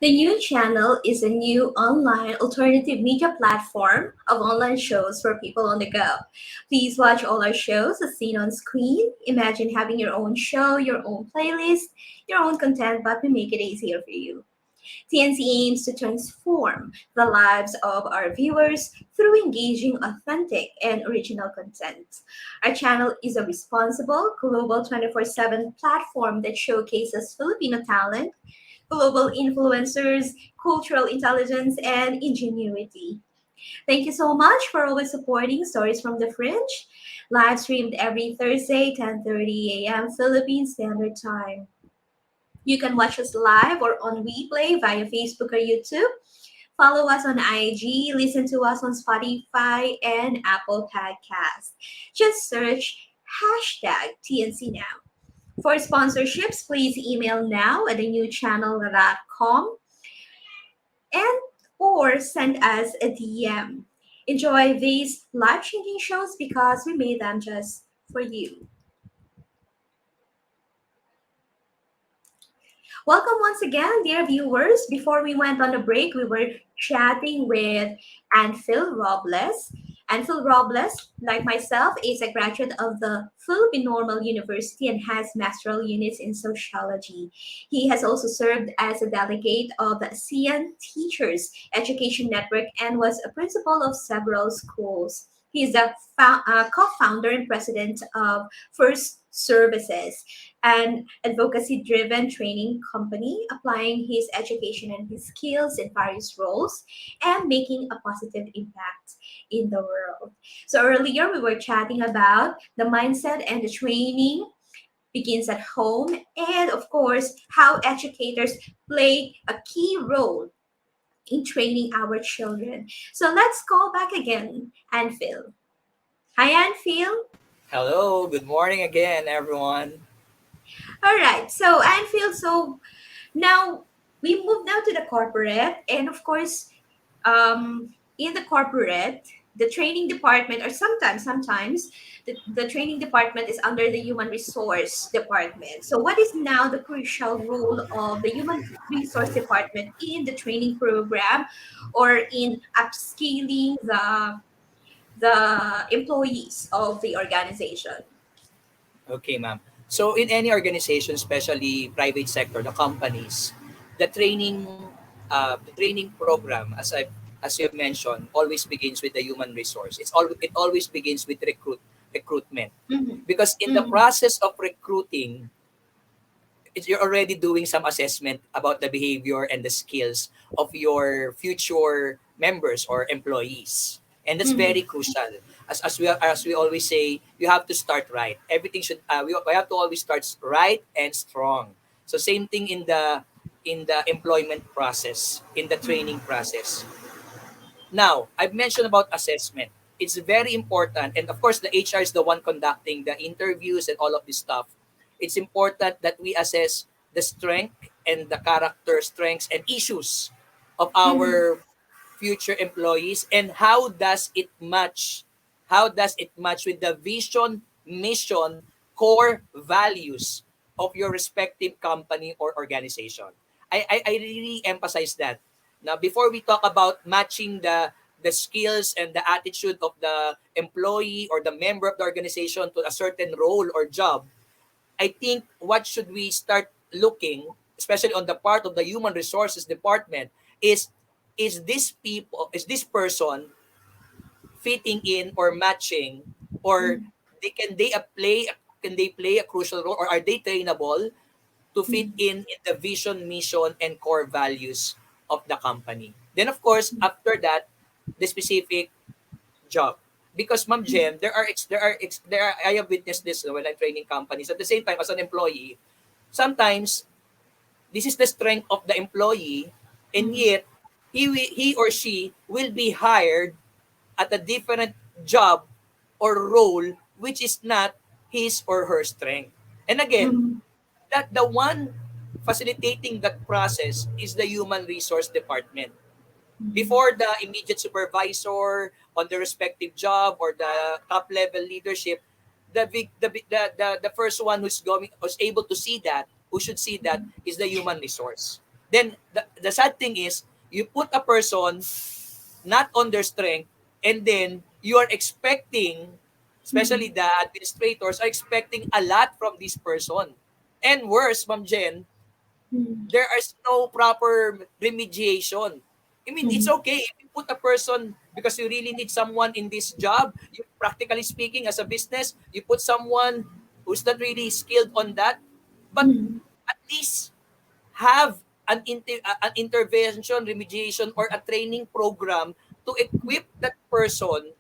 [SPEAKER 8] The new channel is a new online alternative media platform of online shows for people on the go. Please watch all our shows as seen on screen. Imagine having your own show, your own playlist, your own content, but we make it easier for you. TNC aims to transform the lives of our viewers through engaging, authentic, and original content. Our channel is a responsible, global 24/7 platform that showcases Filipino talent, global influencers, cultural intelligence, and ingenuity. Thank you so much for always supporting Stories from the Fringe, live streamed every Thursday, 10:30 a.m. Philippine Standard Time. You can watch us live or on replay via Facebook or YouTube. Follow us on IG, listen to us on Spotify and Apple Podcasts. Just search hashtag TNC Now. For sponsorships, please email now at thenewchannel.com and or send us a DM. Enjoy these life-changing shows because we made them just for you. Welcome once again, dear viewers. Before we went on a break, we were chatting with Phil Robles. Phil Robles, like myself, is a graduate of the Philippine Normal University and has Masteral Units in Sociology. He has also served as a delegate of the ASEAN Teachers Education Network and was a principal of several schools. He is the co-founder and president of First Services, an advocacy-driven training company, applying his education and his skills in various roles and making a positive impact in the world. So earlier we were chatting about the mindset and the training begins at home, and of course how educators play a key role in training our children. So let's call back again Anphil. Hi Anphil.
[SPEAKER 9] Hello, good morning again, everyone.
[SPEAKER 8] All right. So Anfield, so now we move now to the corporate, and of course, in the corporate, the training department, or sometimes the training department is under the human resource department. So what is now the crucial role of the human resource department in the training program or in upscaling the employees of the organization?
[SPEAKER 9] Okay, ma'am. So in any organization, especially private sector, the companies, the training program, as you have mentioned, always begins with the human resource. It always begins with recruitment,
[SPEAKER 8] Mhm.
[SPEAKER 9] because in the
[SPEAKER 8] Mhm.
[SPEAKER 9] process of recruiting, you're already doing some assessment about the behavior and the skills of your future members or employees, and that's
[SPEAKER 8] Mhm.
[SPEAKER 9] very crucial. As we always say, you have to start right. Everything should we have to always start right and strong. So same thing in the employment process, in the training process. Now, I've mentioned about assessment. It's very important. And of course, the HR is the one conducting the interviews and all of this stuff. It's important that we assess the strength and the character strengths and issues of
[SPEAKER 8] Mhm.
[SPEAKER 9] our future employees, and how does it match with the vision, mission, core values of your respective company or organization. I really emphasize that. Now, before we talk about matching the skills and the attitude of the employee or the member of the organization to a certain role or job, I think what should we start looking, especially on the part of the human resources department, is is this person fitting in or matching, or can they play a crucial role, or are they trainable to fit in the vision, mission, and core values of the company. Then of course, after that, the specific job. Because Ma'am Jem, there are I have witnessed this when I'm training companies. At the same time, as an employee, sometimes this is the strength of the employee, and yet he or she will be hired at a different job or role which is not his or her strength. And again, that the one facilitating that process is the human resource department. Before the immediate supervisor on the respective job or the top level leadership, the first one who's able to see that, who should see that, is the human resource. Then the sad thing is, you put a person not on their strength, and then you are expecting, especially the administrators are expecting a lot from this person. And worse, Ma'am Jen, there is no proper remediation. I mean, it's okay if you put a person because you really need someone in this job. You, practically speaking, as a business, you put someone who's not really skilled on that, but at least have an intervention, remediation, or a training program to equip that person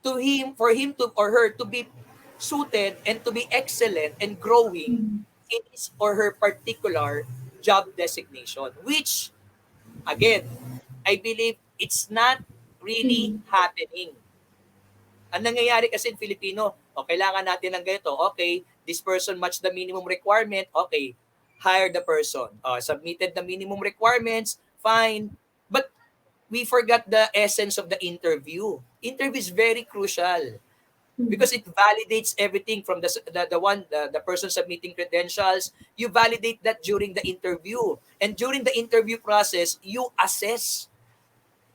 [SPEAKER 9] to him for him to or her to be suited and to be excellent and growing in his or her particular job designation, which again, I believe it's not really happening. Ang nangyayari kasi in Filipino, kailangan natin ng ganito, okay, this person match the minimum requirement, okay, hire the person. Submitted the minimum requirements, fine. But we forgot the essence of the interview. Interview is very crucial because it validates everything from the person submitting credentials. You validate that during the interview, and during the interview process you assess.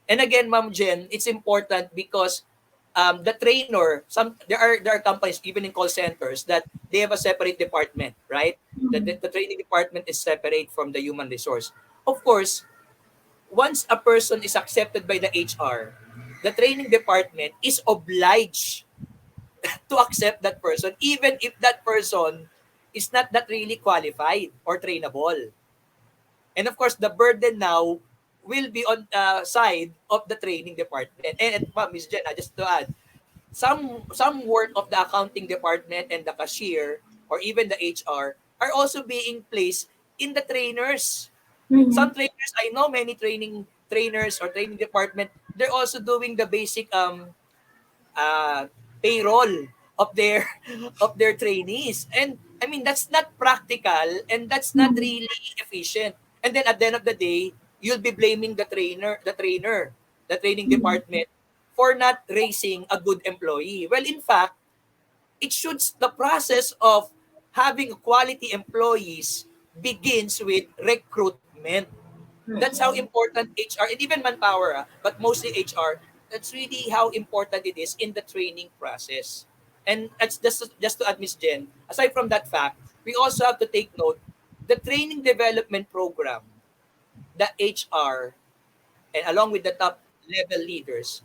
[SPEAKER 9] And again, Ma'am Jen, it's important because the trainer, there are companies even in call centers that they have a separate department, right? The training department is separate from the human resource. Of course, once a person is accepted by the HR, the training department is obliged to accept that person, even if that person is not that really qualified or trainable. And of course, the burden now will be on side of the training department. And Miss Jen, just to add, some work of the accounting department and the cashier or even the HR are also being placed in the trainers. Some trainers, I know many trainers or training department, they're also doing the basic uh, payroll of their of their trainees. And I mean, that's not practical and that's not really efficient. And then at the end of the day, you'll be blaming the training department for not raising a good employee. Well, in fact, it should the process of having quality employees begins with recruitment. That's how important HR and even manpower, but mostly HR. That's really how important it is in the training process. And that's just to add, Miss Jen. Aside from that fact, we also have to take note the training development program, the HR, and along with the top level leaders,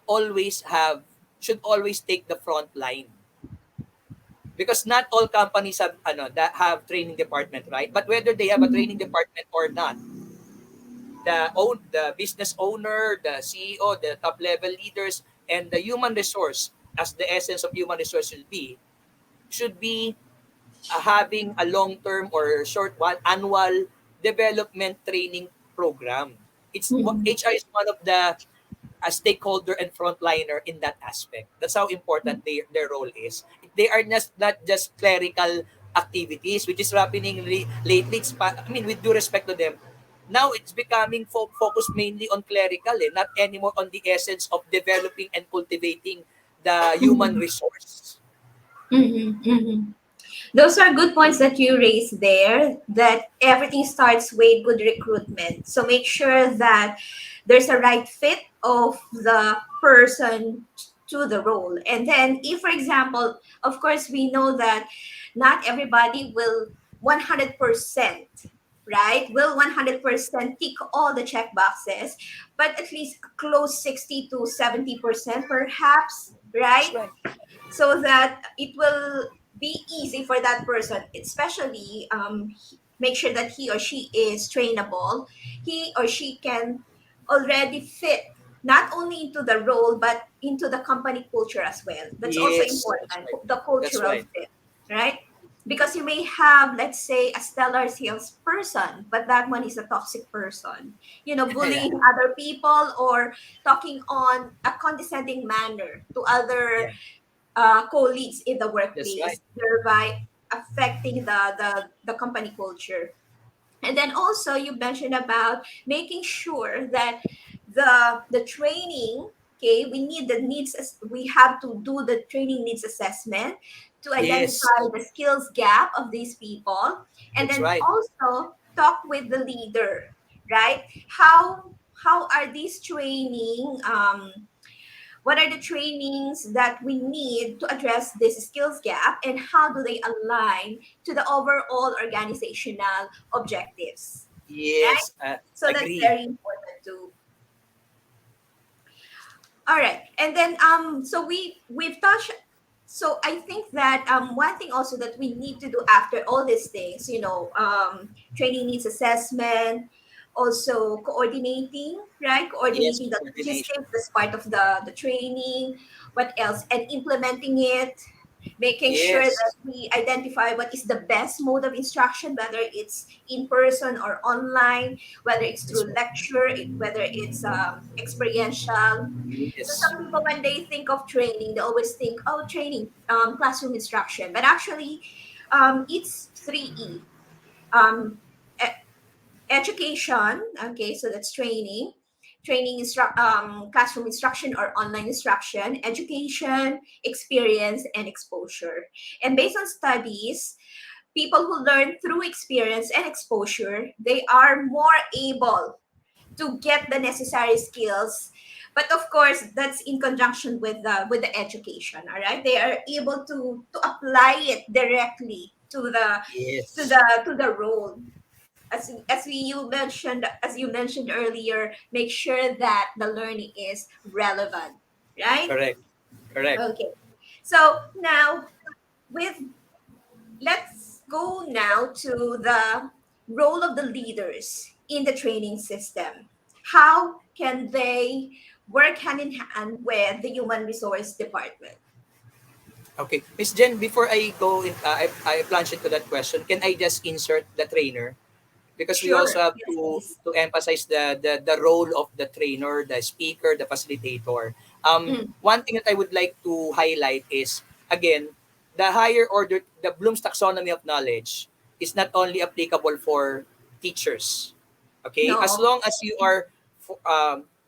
[SPEAKER 9] always have should always take the front line because not all companies have that have training department, right? But whether they have a training department or not, the business owner, the CEO, the top level leaders, and the human resource, as the essence of human resource should be having a long term or short one annual development training program. HR is one of the a stakeholder and frontliner in that aspect. That's how important their role is. They are not just clerical activities, which is happening lately. I mean, with due respect to them, now it's becoming focused mainly on clerical, not anymore on the essence of developing and cultivating the human resource.
[SPEAKER 8] Those are good points that you raised there, that everything starts with good recruitment. So make sure that there's a right fit of the person to the role. And then if, for example, of course, we know that not everybody will 100% right, will 100% tick all the check boxes, but at least close 60 to 70% perhaps,
[SPEAKER 9] That's
[SPEAKER 8] right?
[SPEAKER 9] right.
[SPEAKER 8] So that it will be easy for that person, especially make sure that he or she is trainable. He or she can already fit not only into the role but into the company culture as well. That's also
[SPEAKER 9] Yes, that's
[SPEAKER 8] important,
[SPEAKER 9] right.
[SPEAKER 8] the
[SPEAKER 9] That's
[SPEAKER 8] cultural
[SPEAKER 9] right.
[SPEAKER 8] fit, right? Because you may have, let's say, a stellar salesperson, but that one is a toxic person,
[SPEAKER 9] Yeah,
[SPEAKER 8] bullying other people or talking on a condescending manner to other
[SPEAKER 9] yeah,
[SPEAKER 8] colleagues in the
[SPEAKER 9] that's right.
[SPEAKER 8] workplace, thereby affecting the company culture. And then also you mentioned about making sure that the training, okay, we have to do the training needs assessment to
[SPEAKER 9] Yes,
[SPEAKER 8] identify the skills gap of these people, and
[SPEAKER 9] that's
[SPEAKER 8] then
[SPEAKER 9] right.
[SPEAKER 8] also talk with the leader, right? How are these training what are the trainings that we need to address this skills gap, and how do they align to the overall organizational objectives, right?
[SPEAKER 9] Yes,
[SPEAKER 8] So that's
[SPEAKER 9] agree.
[SPEAKER 8] very important too. All right, and then so we've touched. So I think that one thing also that we need to do after all these things, training needs assessment, also coordinating, right?
[SPEAKER 9] Yes,
[SPEAKER 8] Coordinating the
[SPEAKER 9] coordination.
[SPEAKER 8] logistics as part of the training. What else? And implementing it, making sure that
[SPEAKER 9] Yes,
[SPEAKER 8] we identify what is the best mode of instruction, whether it's in person or online, whether it's
[SPEAKER 9] that's
[SPEAKER 8] through
[SPEAKER 9] right.
[SPEAKER 8] lecture, whether it's experiential. So
[SPEAKER 9] Yes,
[SPEAKER 8] some people, when they think of training, they always think, oh, training, classroom instruction. But actually, it's 3E. Um, e- Education, okay, so that's classroom instruction or online instruction, education, experience, and exposure. And based on studies, people who learn through experience and exposure, they are more able to get the necessary skills, but of course that's in conjunction with the education. All right, they are able to apply it directly
[SPEAKER 9] yes,
[SPEAKER 8] to the role. As you mentioned earlier, make sure that the learning is relevant, right?
[SPEAKER 9] correct, correct.
[SPEAKER 8] Okay, so now with let's go now to the role of the leaders in the training system. How can they work hand in hand with the human resource department?
[SPEAKER 9] Okay, Miss Jen, before I go in, I plunge into that question. Can I just insert the trainer? Because we also
[SPEAKER 8] Sure.
[SPEAKER 9] have
[SPEAKER 8] Yes, please.
[SPEAKER 9] to emphasize the role of the trainer, the speaker, the facilitator.
[SPEAKER 8] Mm,
[SPEAKER 9] One thing that I would like to highlight is, again, the higher order, the Bloom's taxonomy of knowledge is not only applicable for teachers. Okay, as
[SPEAKER 8] no.
[SPEAKER 9] long as you are,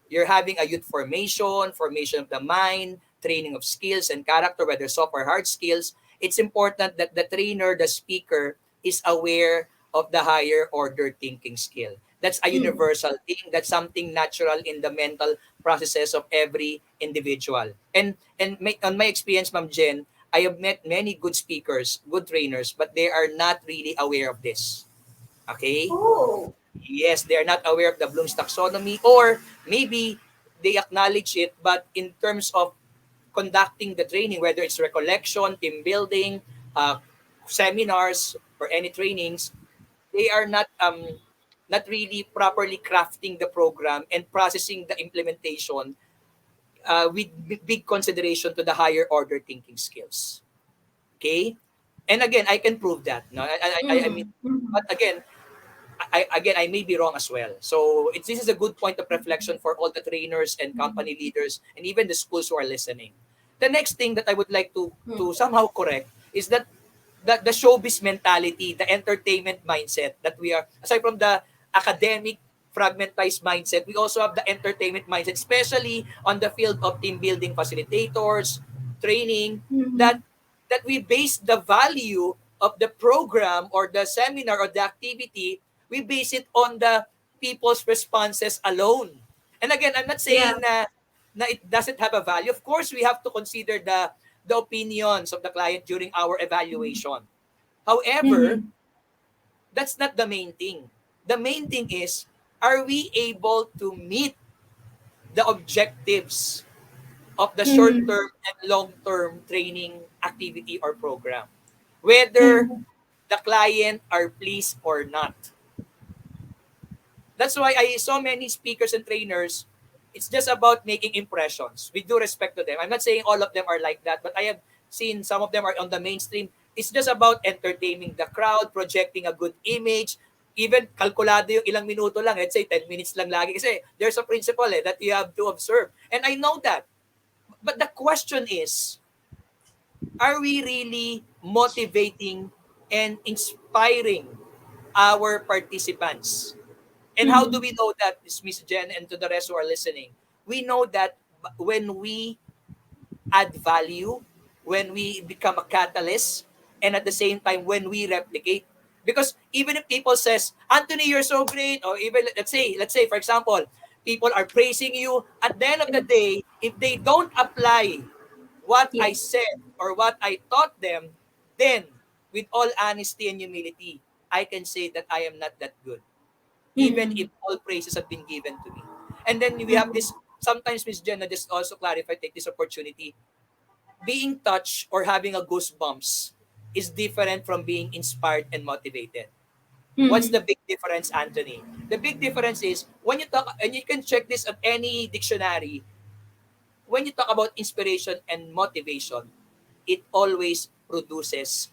[SPEAKER 9] you're having a youth formation, formation of the mind, training of skills and character, whether soft or hard skills, it's important that the trainer, the speaker, is aware of the higher order thinking skill. That's a
[SPEAKER 8] Mm,
[SPEAKER 9] universal thing. That's something natural in the mental processes of every individual. On my experience, Ma'am Jen, I have met many good speakers, good trainers, but they are not really aware of this. Okay?
[SPEAKER 8] oh.
[SPEAKER 9] Yes, they are not aware of the Bloom's taxonomy, or maybe they acknowledge it, but in terms of conducting the training, whether it's recollection, team building, seminars, or any trainings, they are not really properly crafting the program and processing the implementation with big consideration to the higher order thinking skills. Okay, and again, I can prove that. No, I mean,
[SPEAKER 8] Mm, mhm.
[SPEAKER 9] but again, I may be wrong as well. So this is a good point of reflection for all the trainers and company leaders and even the schools who are listening. The next thing that I would like to
[SPEAKER 8] Mm.
[SPEAKER 9] somehow correct is that the showbiz mentality, the entertainment mindset that we are, aside from the academic fragmentized mindset, we also have the entertainment mindset, especially on the field of team building facilitators, training, that
[SPEAKER 8] Mhm.
[SPEAKER 9] that we base the value of the program or the seminar or the activity, we base it on the people's responses alone. And again, I'm not
[SPEAKER 8] Yeah.
[SPEAKER 9] saying na it doesn't have a value. Of course, we have to consider the opinions of the client during our evaluation. However,
[SPEAKER 8] Mhm.
[SPEAKER 9] that's not the main thing. The main thing is, are we able to meet the objectives of the
[SPEAKER 8] Mm-hmm.
[SPEAKER 9] short-term and long-term training activity or program? Whether
[SPEAKER 8] Mm-hmm.
[SPEAKER 9] the client are pleased or not. That's why I saw many speakers and trainers. It's just about making impressions. With due respect to them, I'm not saying all of them are like that, but I have seen some of them are on the mainstream. It's just about entertaining the crowd, projecting a good image, even kalkulado yung ilang minuto lang. Let's say 10 minutes lang lagi. Kasi there's a principle that you have to observe. And I know that. But the question is, are we really motivating and inspiring our participants? And how do
[SPEAKER 8] Mm-hmm.
[SPEAKER 9] we know that, Miss Jen, and to the rest who are listening? We know that when we add value, when we become a catalyst, and at the same time when we replicate. Because even if people says, Anthony, you're so great, or even let's say for example, people are praising you, at the end of the day, if they don't apply what I
[SPEAKER 8] Yes.
[SPEAKER 9] said or what I taught them, then with all honesty and humility, I can say that I am not that good, even
[SPEAKER 8] Mm-hmm.
[SPEAKER 9] if all praises have been given to me. And then we have
[SPEAKER 8] Mm-hmm.
[SPEAKER 9] this, sometimes Miss Jenna, just also clarify, take this opportunity. Being touched or having a goosebumps is different from being inspired and motivated. What's
[SPEAKER 8] Mm-hmm.
[SPEAKER 9] the big difference, Anthony? The big difference is when you talk, and you can check this at any dictionary, when you talk about inspiration and motivation, it always produces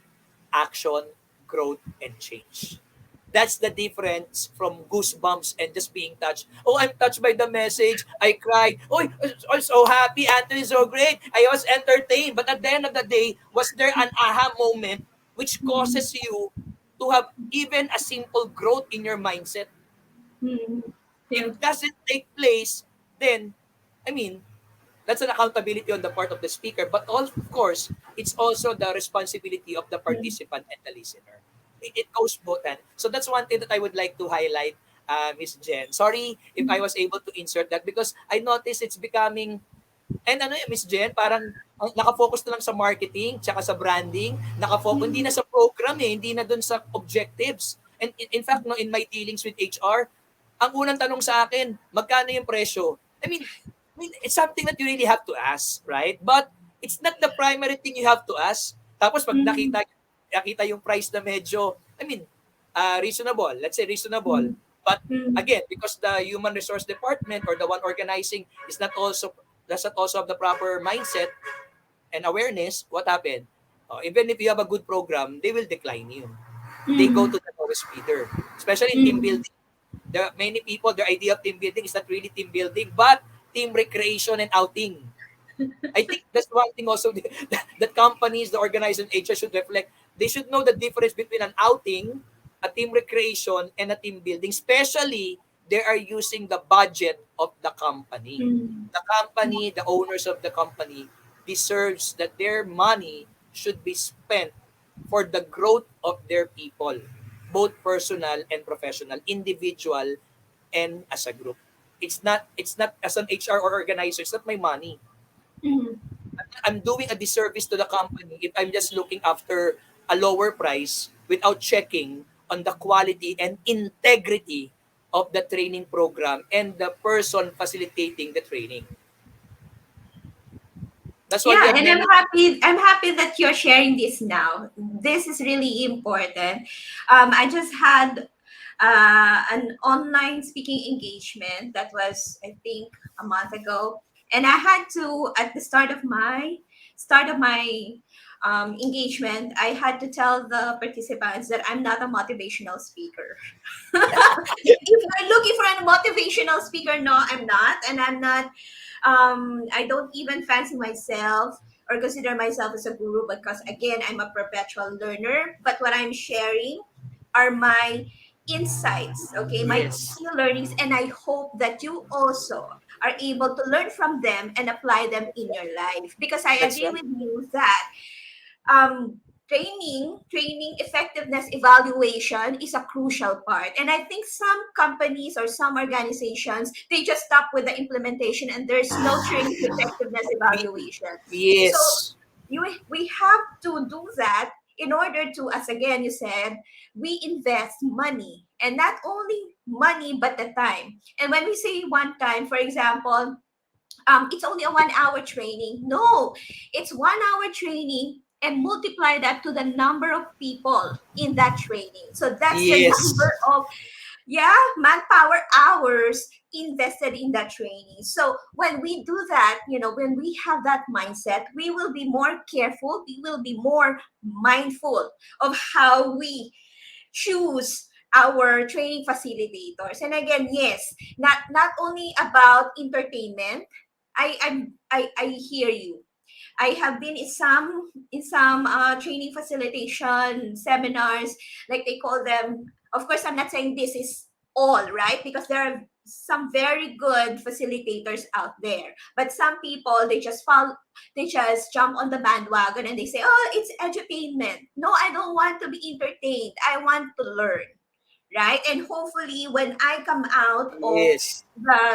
[SPEAKER 9] action, growth, and change. That's the difference from goosebumps and just being touched. Oh, I'm touched by the message. I cried. Oh, I'm so happy. Anthony's so great. I was entertained. But at the end of the day, was there an aha moment which
[SPEAKER 8] Mm-hmm.
[SPEAKER 9] causes you to have even a simple growth in your mindset?
[SPEAKER 8] Mm-hmm.
[SPEAKER 9] If
[SPEAKER 8] True.
[SPEAKER 9] doesn't take place, then, I mean, that's an accountability on the part of the speaker, but of course, it's also the responsibility of the
[SPEAKER 8] Mm-hmm.
[SPEAKER 9] participant and the listener. It goes both. And so that's one thing that I would like to highlight, Miss Jen. Sorry if I was able to insert that because I noticed it's becoming, and ano Miss Jen, parang nakafocus na lang sa marketing, tsaka sa branding, hindi na
[SPEAKER 8] Mm-hmm.
[SPEAKER 9] sa program hindi na dun sa objectives. And in fact, no, in my dealings with HR, ang unang tanong sa akin, magkano yung presyo? I mean, it's something that you really have to ask, right? But it's not the primary thing you have to ask. Tapos pag
[SPEAKER 8] Mm-hmm.
[SPEAKER 9] nakita yung price na medyo, reasonable, let's say reasonable.
[SPEAKER 8] Mm-hmm.
[SPEAKER 9] But
[SPEAKER 8] Mm-hmm.
[SPEAKER 9] again, because the human resource department or the one organizing is not also does not also have the proper mindset and awareness, what happened? Even if you have a good program, they will decline you. They go
[SPEAKER 8] Mm-hmm.
[SPEAKER 9] to the lowest bidder, especially in team
[SPEAKER 8] Mm-hmm.
[SPEAKER 9] building. There are many people, their idea of team building is not really team building, but team recreation and outing. I think that's one thing also that companies, the organization, HR should reflect. They should know the difference between an outing, a team recreation, and a team building. Especially, they are using the budget of the company.
[SPEAKER 8] Mm-hmm.
[SPEAKER 9] The company, the owners of the company, deserves that their money should be spent for the growth of their people, both personal and professional, individual and as a group. It's not as an HR or organizer, it's not my money.
[SPEAKER 8] Mm-hmm.
[SPEAKER 9] I'm doing a disservice to the company if I'm just looking after a lower price without checking on the quality and integrity of the training program and the person facilitating the training. That's why we
[SPEAKER 8] Yeah,
[SPEAKER 9] have
[SPEAKER 8] and I'm
[SPEAKER 9] many.
[SPEAKER 8] happy. I'm happy that you're sharing this now. This is really important. I just had an online speaking engagement that was, I think, a month ago, and I had to at the start of my engagement, I had to tell the participants that I'm not a motivational speaker. If you're looking for a motivational speaker, no, I'm not, and I'm not I don't even fancy myself or consider myself as a guru because again I'm a perpetual learner, but what I'm sharing are my insights, okay, my
[SPEAKER 9] Yes,
[SPEAKER 8] key learnings, and I hope that you also are able to learn from them and apply them in your life, because I
[SPEAKER 9] that's
[SPEAKER 8] agree
[SPEAKER 9] right.
[SPEAKER 8] with you that um, training effectiveness evaluation is a crucial part, and I think some companies or some organizations, they just stop with the implementation and there's no training effectiveness
[SPEAKER 9] We,
[SPEAKER 8] evaluation. So
[SPEAKER 9] yes,
[SPEAKER 8] we have to do that, in order to, as again you said, we invest money, and not only money but the time. And when we say one time, for example, it's only a 1 hour training. No, it's 1 hour training and multiply that to the number of people in that training. So that's the
[SPEAKER 9] Yes.
[SPEAKER 8] number of, yeah, manpower hours invested in that training. So when we do that, when we have that mindset, we will be more careful, we will be more mindful of how we choose our training facilitators. And again, yes, not only about entertainment. I hear you. I have been in some training facilitation seminars, like they call them. Of course, I'm not saying this is all right, because there are some very good facilitators out there. But some people, they just jump on the bandwagon and they say, "Oh, it's edutainment." No, I don't want to be entertained. I want to learn, right? And hopefully, when I come out of
[SPEAKER 9] Yes.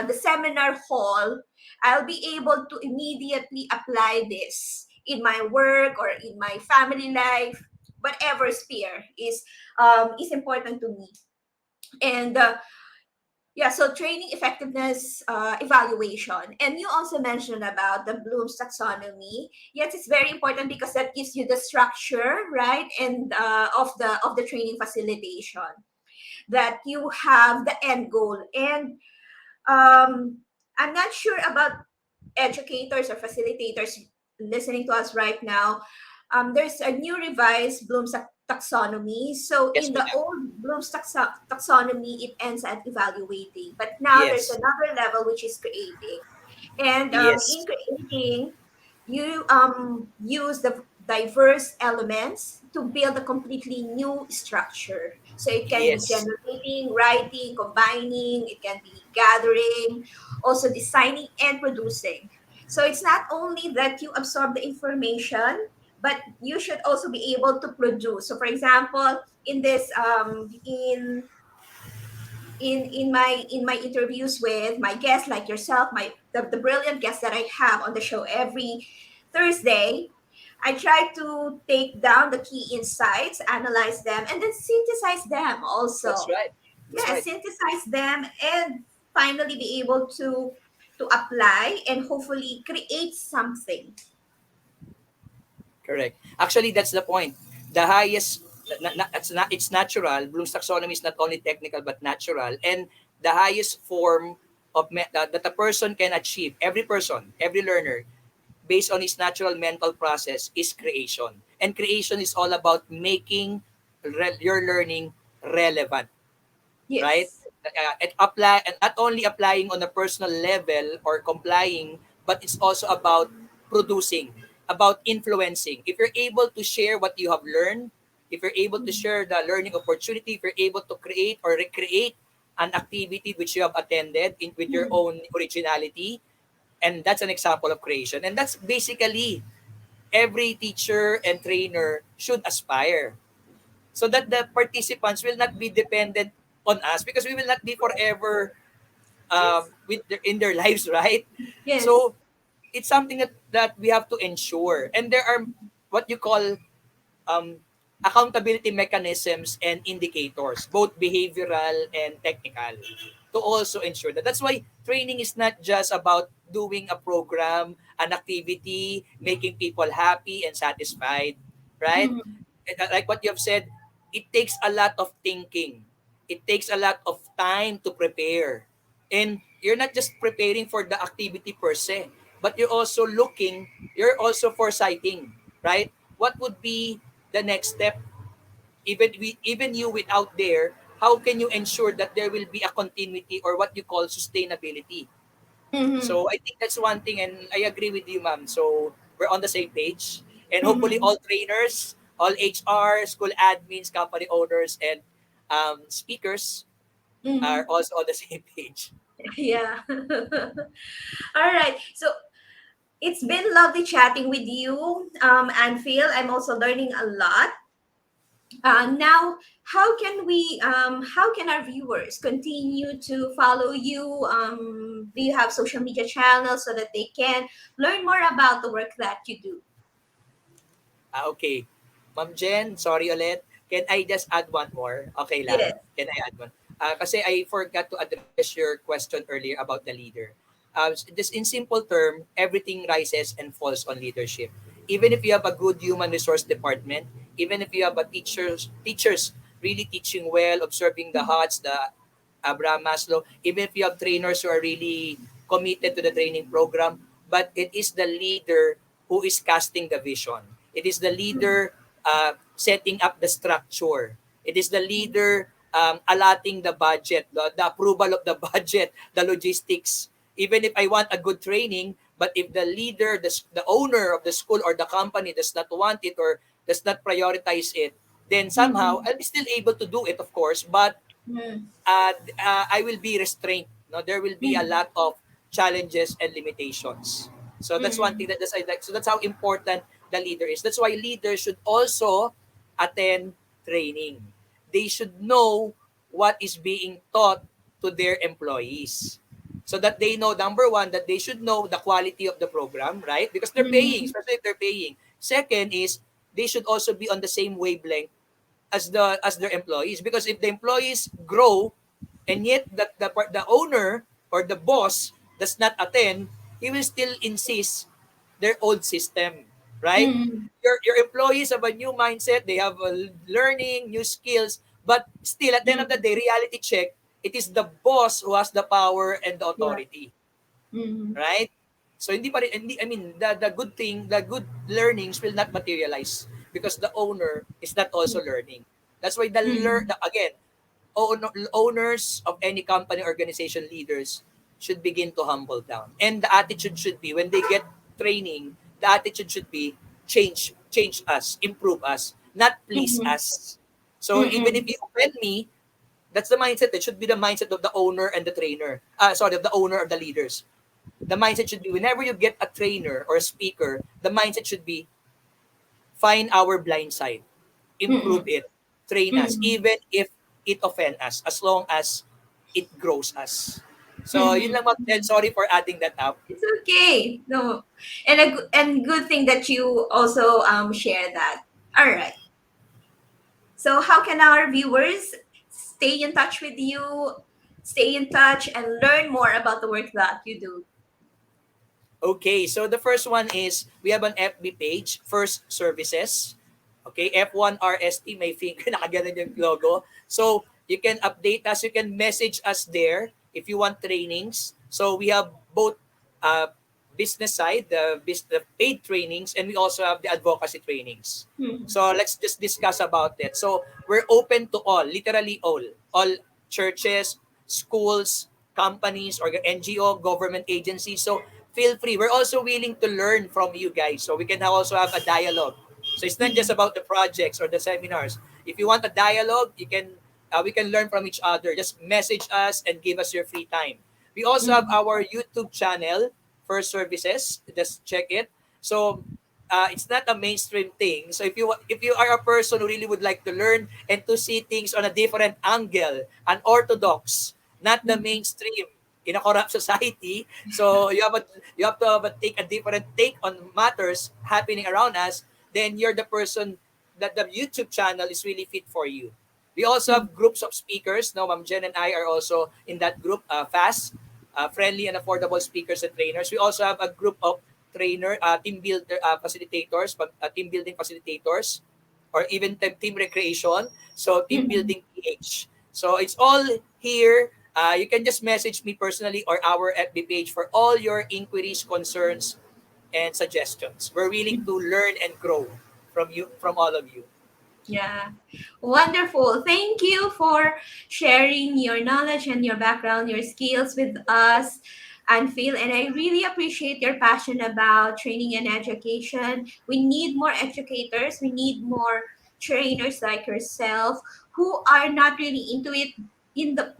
[SPEAKER 8] the seminar hall, I'll be able to immediately apply this in my work or in my family life, whatever sphere is important to me. And yeah, so training effectiveness evaluation. And you also mentioned about the Bloom's taxonomy. Yes, it's very important because that gives you the structure, right, and of the training facilitation, that you have the end goal. And I'm not sure about educators or facilitators listening to us right now. There's a new revised Bloom's taxonomy. So
[SPEAKER 9] Yes,
[SPEAKER 8] in the
[SPEAKER 9] madam.
[SPEAKER 8] old Bloom's taxonomy, it ends at evaluating. But now there's
[SPEAKER 9] Yes.
[SPEAKER 8] another level, which is creating. And in
[SPEAKER 9] Yes.
[SPEAKER 8] creating, you use the diverse elements to build a completely new structure. So it can be
[SPEAKER 9] Yes.
[SPEAKER 8] generating, writing, combining, it can be gathering, also designing and producing. So it's not only that you absorb the information, but you should also be able to produce. So for example, in this in my interviews with my guests like yourself, the brilliant guests that I have on the show every Thursday, I try to take down the key insights, analyze them, and then synthesize them
[SPEAKER 9] That's
[SPEAKER 8] also.
[SPEAKER 9] right. That's
[SPEAKER 8] Yeah,
[SPEAKER 9] right.
[SPEAKER 8] synthesize them and finally be able to apply and hopefully create something.
[SPEAKER 9] Correct. Actually, that's the point. The highest, it's natural. Bloom's taxonomy is not only technical but natural, and the highest form of that a person can achieve, every person, every learner, based on his natural mental process, is creation. And creation is all about making your learning relevant, right?
[SPEAKER 8] Yes.
[SPEAKER 9] And not only applying on a personal level or complying, but it's also about producing, about influencing. If you're able to share what you have learned, if you're able to share the learning opportunity, if you're able to create or recreate an activity which you have attended with your
[SPEAKER 8] Mhm.
[SPEAKER 9] own originality, and that's an example of creation. And that's basically every teacher and trainer should aspire, so that the participants will not be dependent on us, because we will not be forever
[SPEAKER 8] Yes.
[SPEAKER 9] in their lives, right?
[SPEAKER 8] Yes.
[SPEAKER 9] So it's something that we have to ensure, and there are what you call um, accountability mechanisms and indicators, both behavioral and technical, to also ensure that. That's why training is not just about doing a program, an activity, making people happy and satisfied, right?
[SPEAKER 8] Mhm.
[SPEAKER 9] Like what you have said, it takes a lot of thinking. It takes a lot of time to prepare. And you're not just preparing for the activity per se, but you're also foresighting, right? What would be the next step? Even you without there, how can you ensure that there will be a continuity, or what you call sustainability?
[SPEAKER 8] Mhm.
[SPEAKER 9] So I think that's one thing, and I agree with you, ma'am. So we're on the same page, and hopefully
[SPEAKER 8] Mhm.
[SPEAKER 9] all trainers, all HR, school admins, company owners, and speakers are
[SPEAKER 8] Mhm.
[SPEAKER 9] also on the same page.
[SPEAKER 8] Yeah. All right. So it's been lovely chatting with you, and Phil. I'm also learning a lot. Now, how can our viewers continue to follow you? Do you have social media channels so that they can learn more about the work that you do?
[SPEAKER 9] Okay. Ma'am Jen, sorry ulit. Can I just add one more? Okay lang.
[SPEAKER 8] Yes.
[SPEAKER 9] Can I add one? Kasi I forgot to address your question earlier about the leader. Just in simple term, everything rises and falls on leadership. Even if you have a good human resource department, even if you have a teachers really teaching well, observing the HOTS, the Abraham Maslow, even if you have trainers who are really committed to the training program, but it is the leader who is casting the vision. It is the leader setting up the structure. It is the leader allotting the budget, the approval of the budget, the logistics. Even if I want a good training, but if the leader, the owner of the school or the company does not want it or does not prioritize it, then somehow I'll be still able to do it, of course, but I will be restrained. No, there will be a lot of challenges and limitations. So that's one thing that I like. So that's how important the leader is. That's why leaders should also attend training. They should know what is being taught to their employees. So that they know, number one, that they should know the quality of the program, right? Because they're paying, especially if they're paying. Second is they should also be on the same wavelength as their employees, because if the employees grow and yet the owner or the boss does not attend, he will still insist their old system, right? Your employees have a new mindset, they have a learning new skills, but still at the end of the day, reality check, it is the boss who has the power and the
[SPEAKER 8] Yeah.
[SPEAKER 9] authority, right? So hindi pa rin, I mean, the good thing, the good learnings will not materialize because the owner is not also learning. That's why again, owners of any company, organization, leaders should begin to humble down. And the attitude should be, when they get training, the attitude should be change us, improve us, not please us. So even if you offend me, that's the mindset. It should be the mindset of the owner and the trainer. Sorry, of the owner of the leaders. The mindset should be, whenever you get a trainer or a speaker, the mindset should be, find our blind side, improve it, train us, even if it offend us, as long as it grows us. So yun lang, Ma'am Jen. Sorry for adding that up.
[SPEAKER 8] It's okay. No, and good thing that you also share that. All right. So how can our viewers stay in touch with you, stay in touch, and learn more about the work that you do?
[SPEAKER 9] Okay, so the first one is we have an FB page, First Services. Okay, F1RST, may finger, nakaganon yung logo. So you can update us, you can message us there if you want trainings. So we have both business side, the paid trainings, and we also have the advocacy trainings. So let's just discuss about it. So we're open to all, literally all churches, schools, companies, or NGO, government agencies. So feel free. We're also willing to learn from you guys. So we can also have a dialogue. So it's not just about the projects or the seminars. If you want a dialogue, we can learn from each other. Just message us and give us your free time. We also have our YouTube channel, First Services. Just check it. So it's not a mainstream thing. So if you are a person who really would like to learn and to see things on a different angle, unorthodox, not the mainstream in a corrupt society, so you have to take a different take on matters happening around us, then you're the person that the YouTube channel is really fit for you. We also have groups of speakers. Now, Ma'am Jen and I are also in that group, fast, friendly and affordable speakers and trainers. We also have a group of team builder facilitators, team building facilitators, or even team recreation. So team building PH. So it's all here. You can just message me personally or our FB page for all your inquiries, concerns, and suggestions. We're willing to learn and grow from you, from all of you.
[SPEAKER 8] Yeah, wonderful. Thank you for sharing your knowledge and your background, your skills with us, and Phil. And I really appreciate your passion about training and education. We need more educators. We need more trainers like yourself who are not really into it in the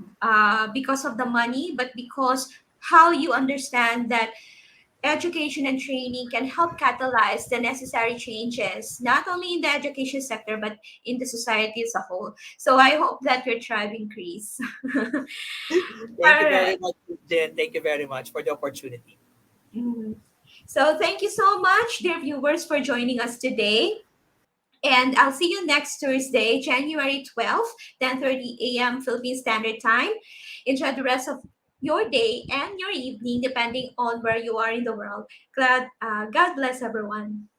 [SPEAKER 8] because of the money, but because how you understand that education and training can help catalyze the necessary changes, not only in the education sector, but in the society as a whole. So I hope that your tribe increase. All
[SPEAKER 9] Thank you very
[SPEAKER 8] right.
[SPEAKER 9] much, Jen. Thank you very much for the opportunity.
[SPEAKER 8] Mhm. So thank you so much, dear viewers, for joining us today. And I'll see you next Thursday, January 12th, 10:30 a.m. Philippine Standard Time. Enjoy the rest of your day and your evening, depending on where you are in the world. God bless everyone.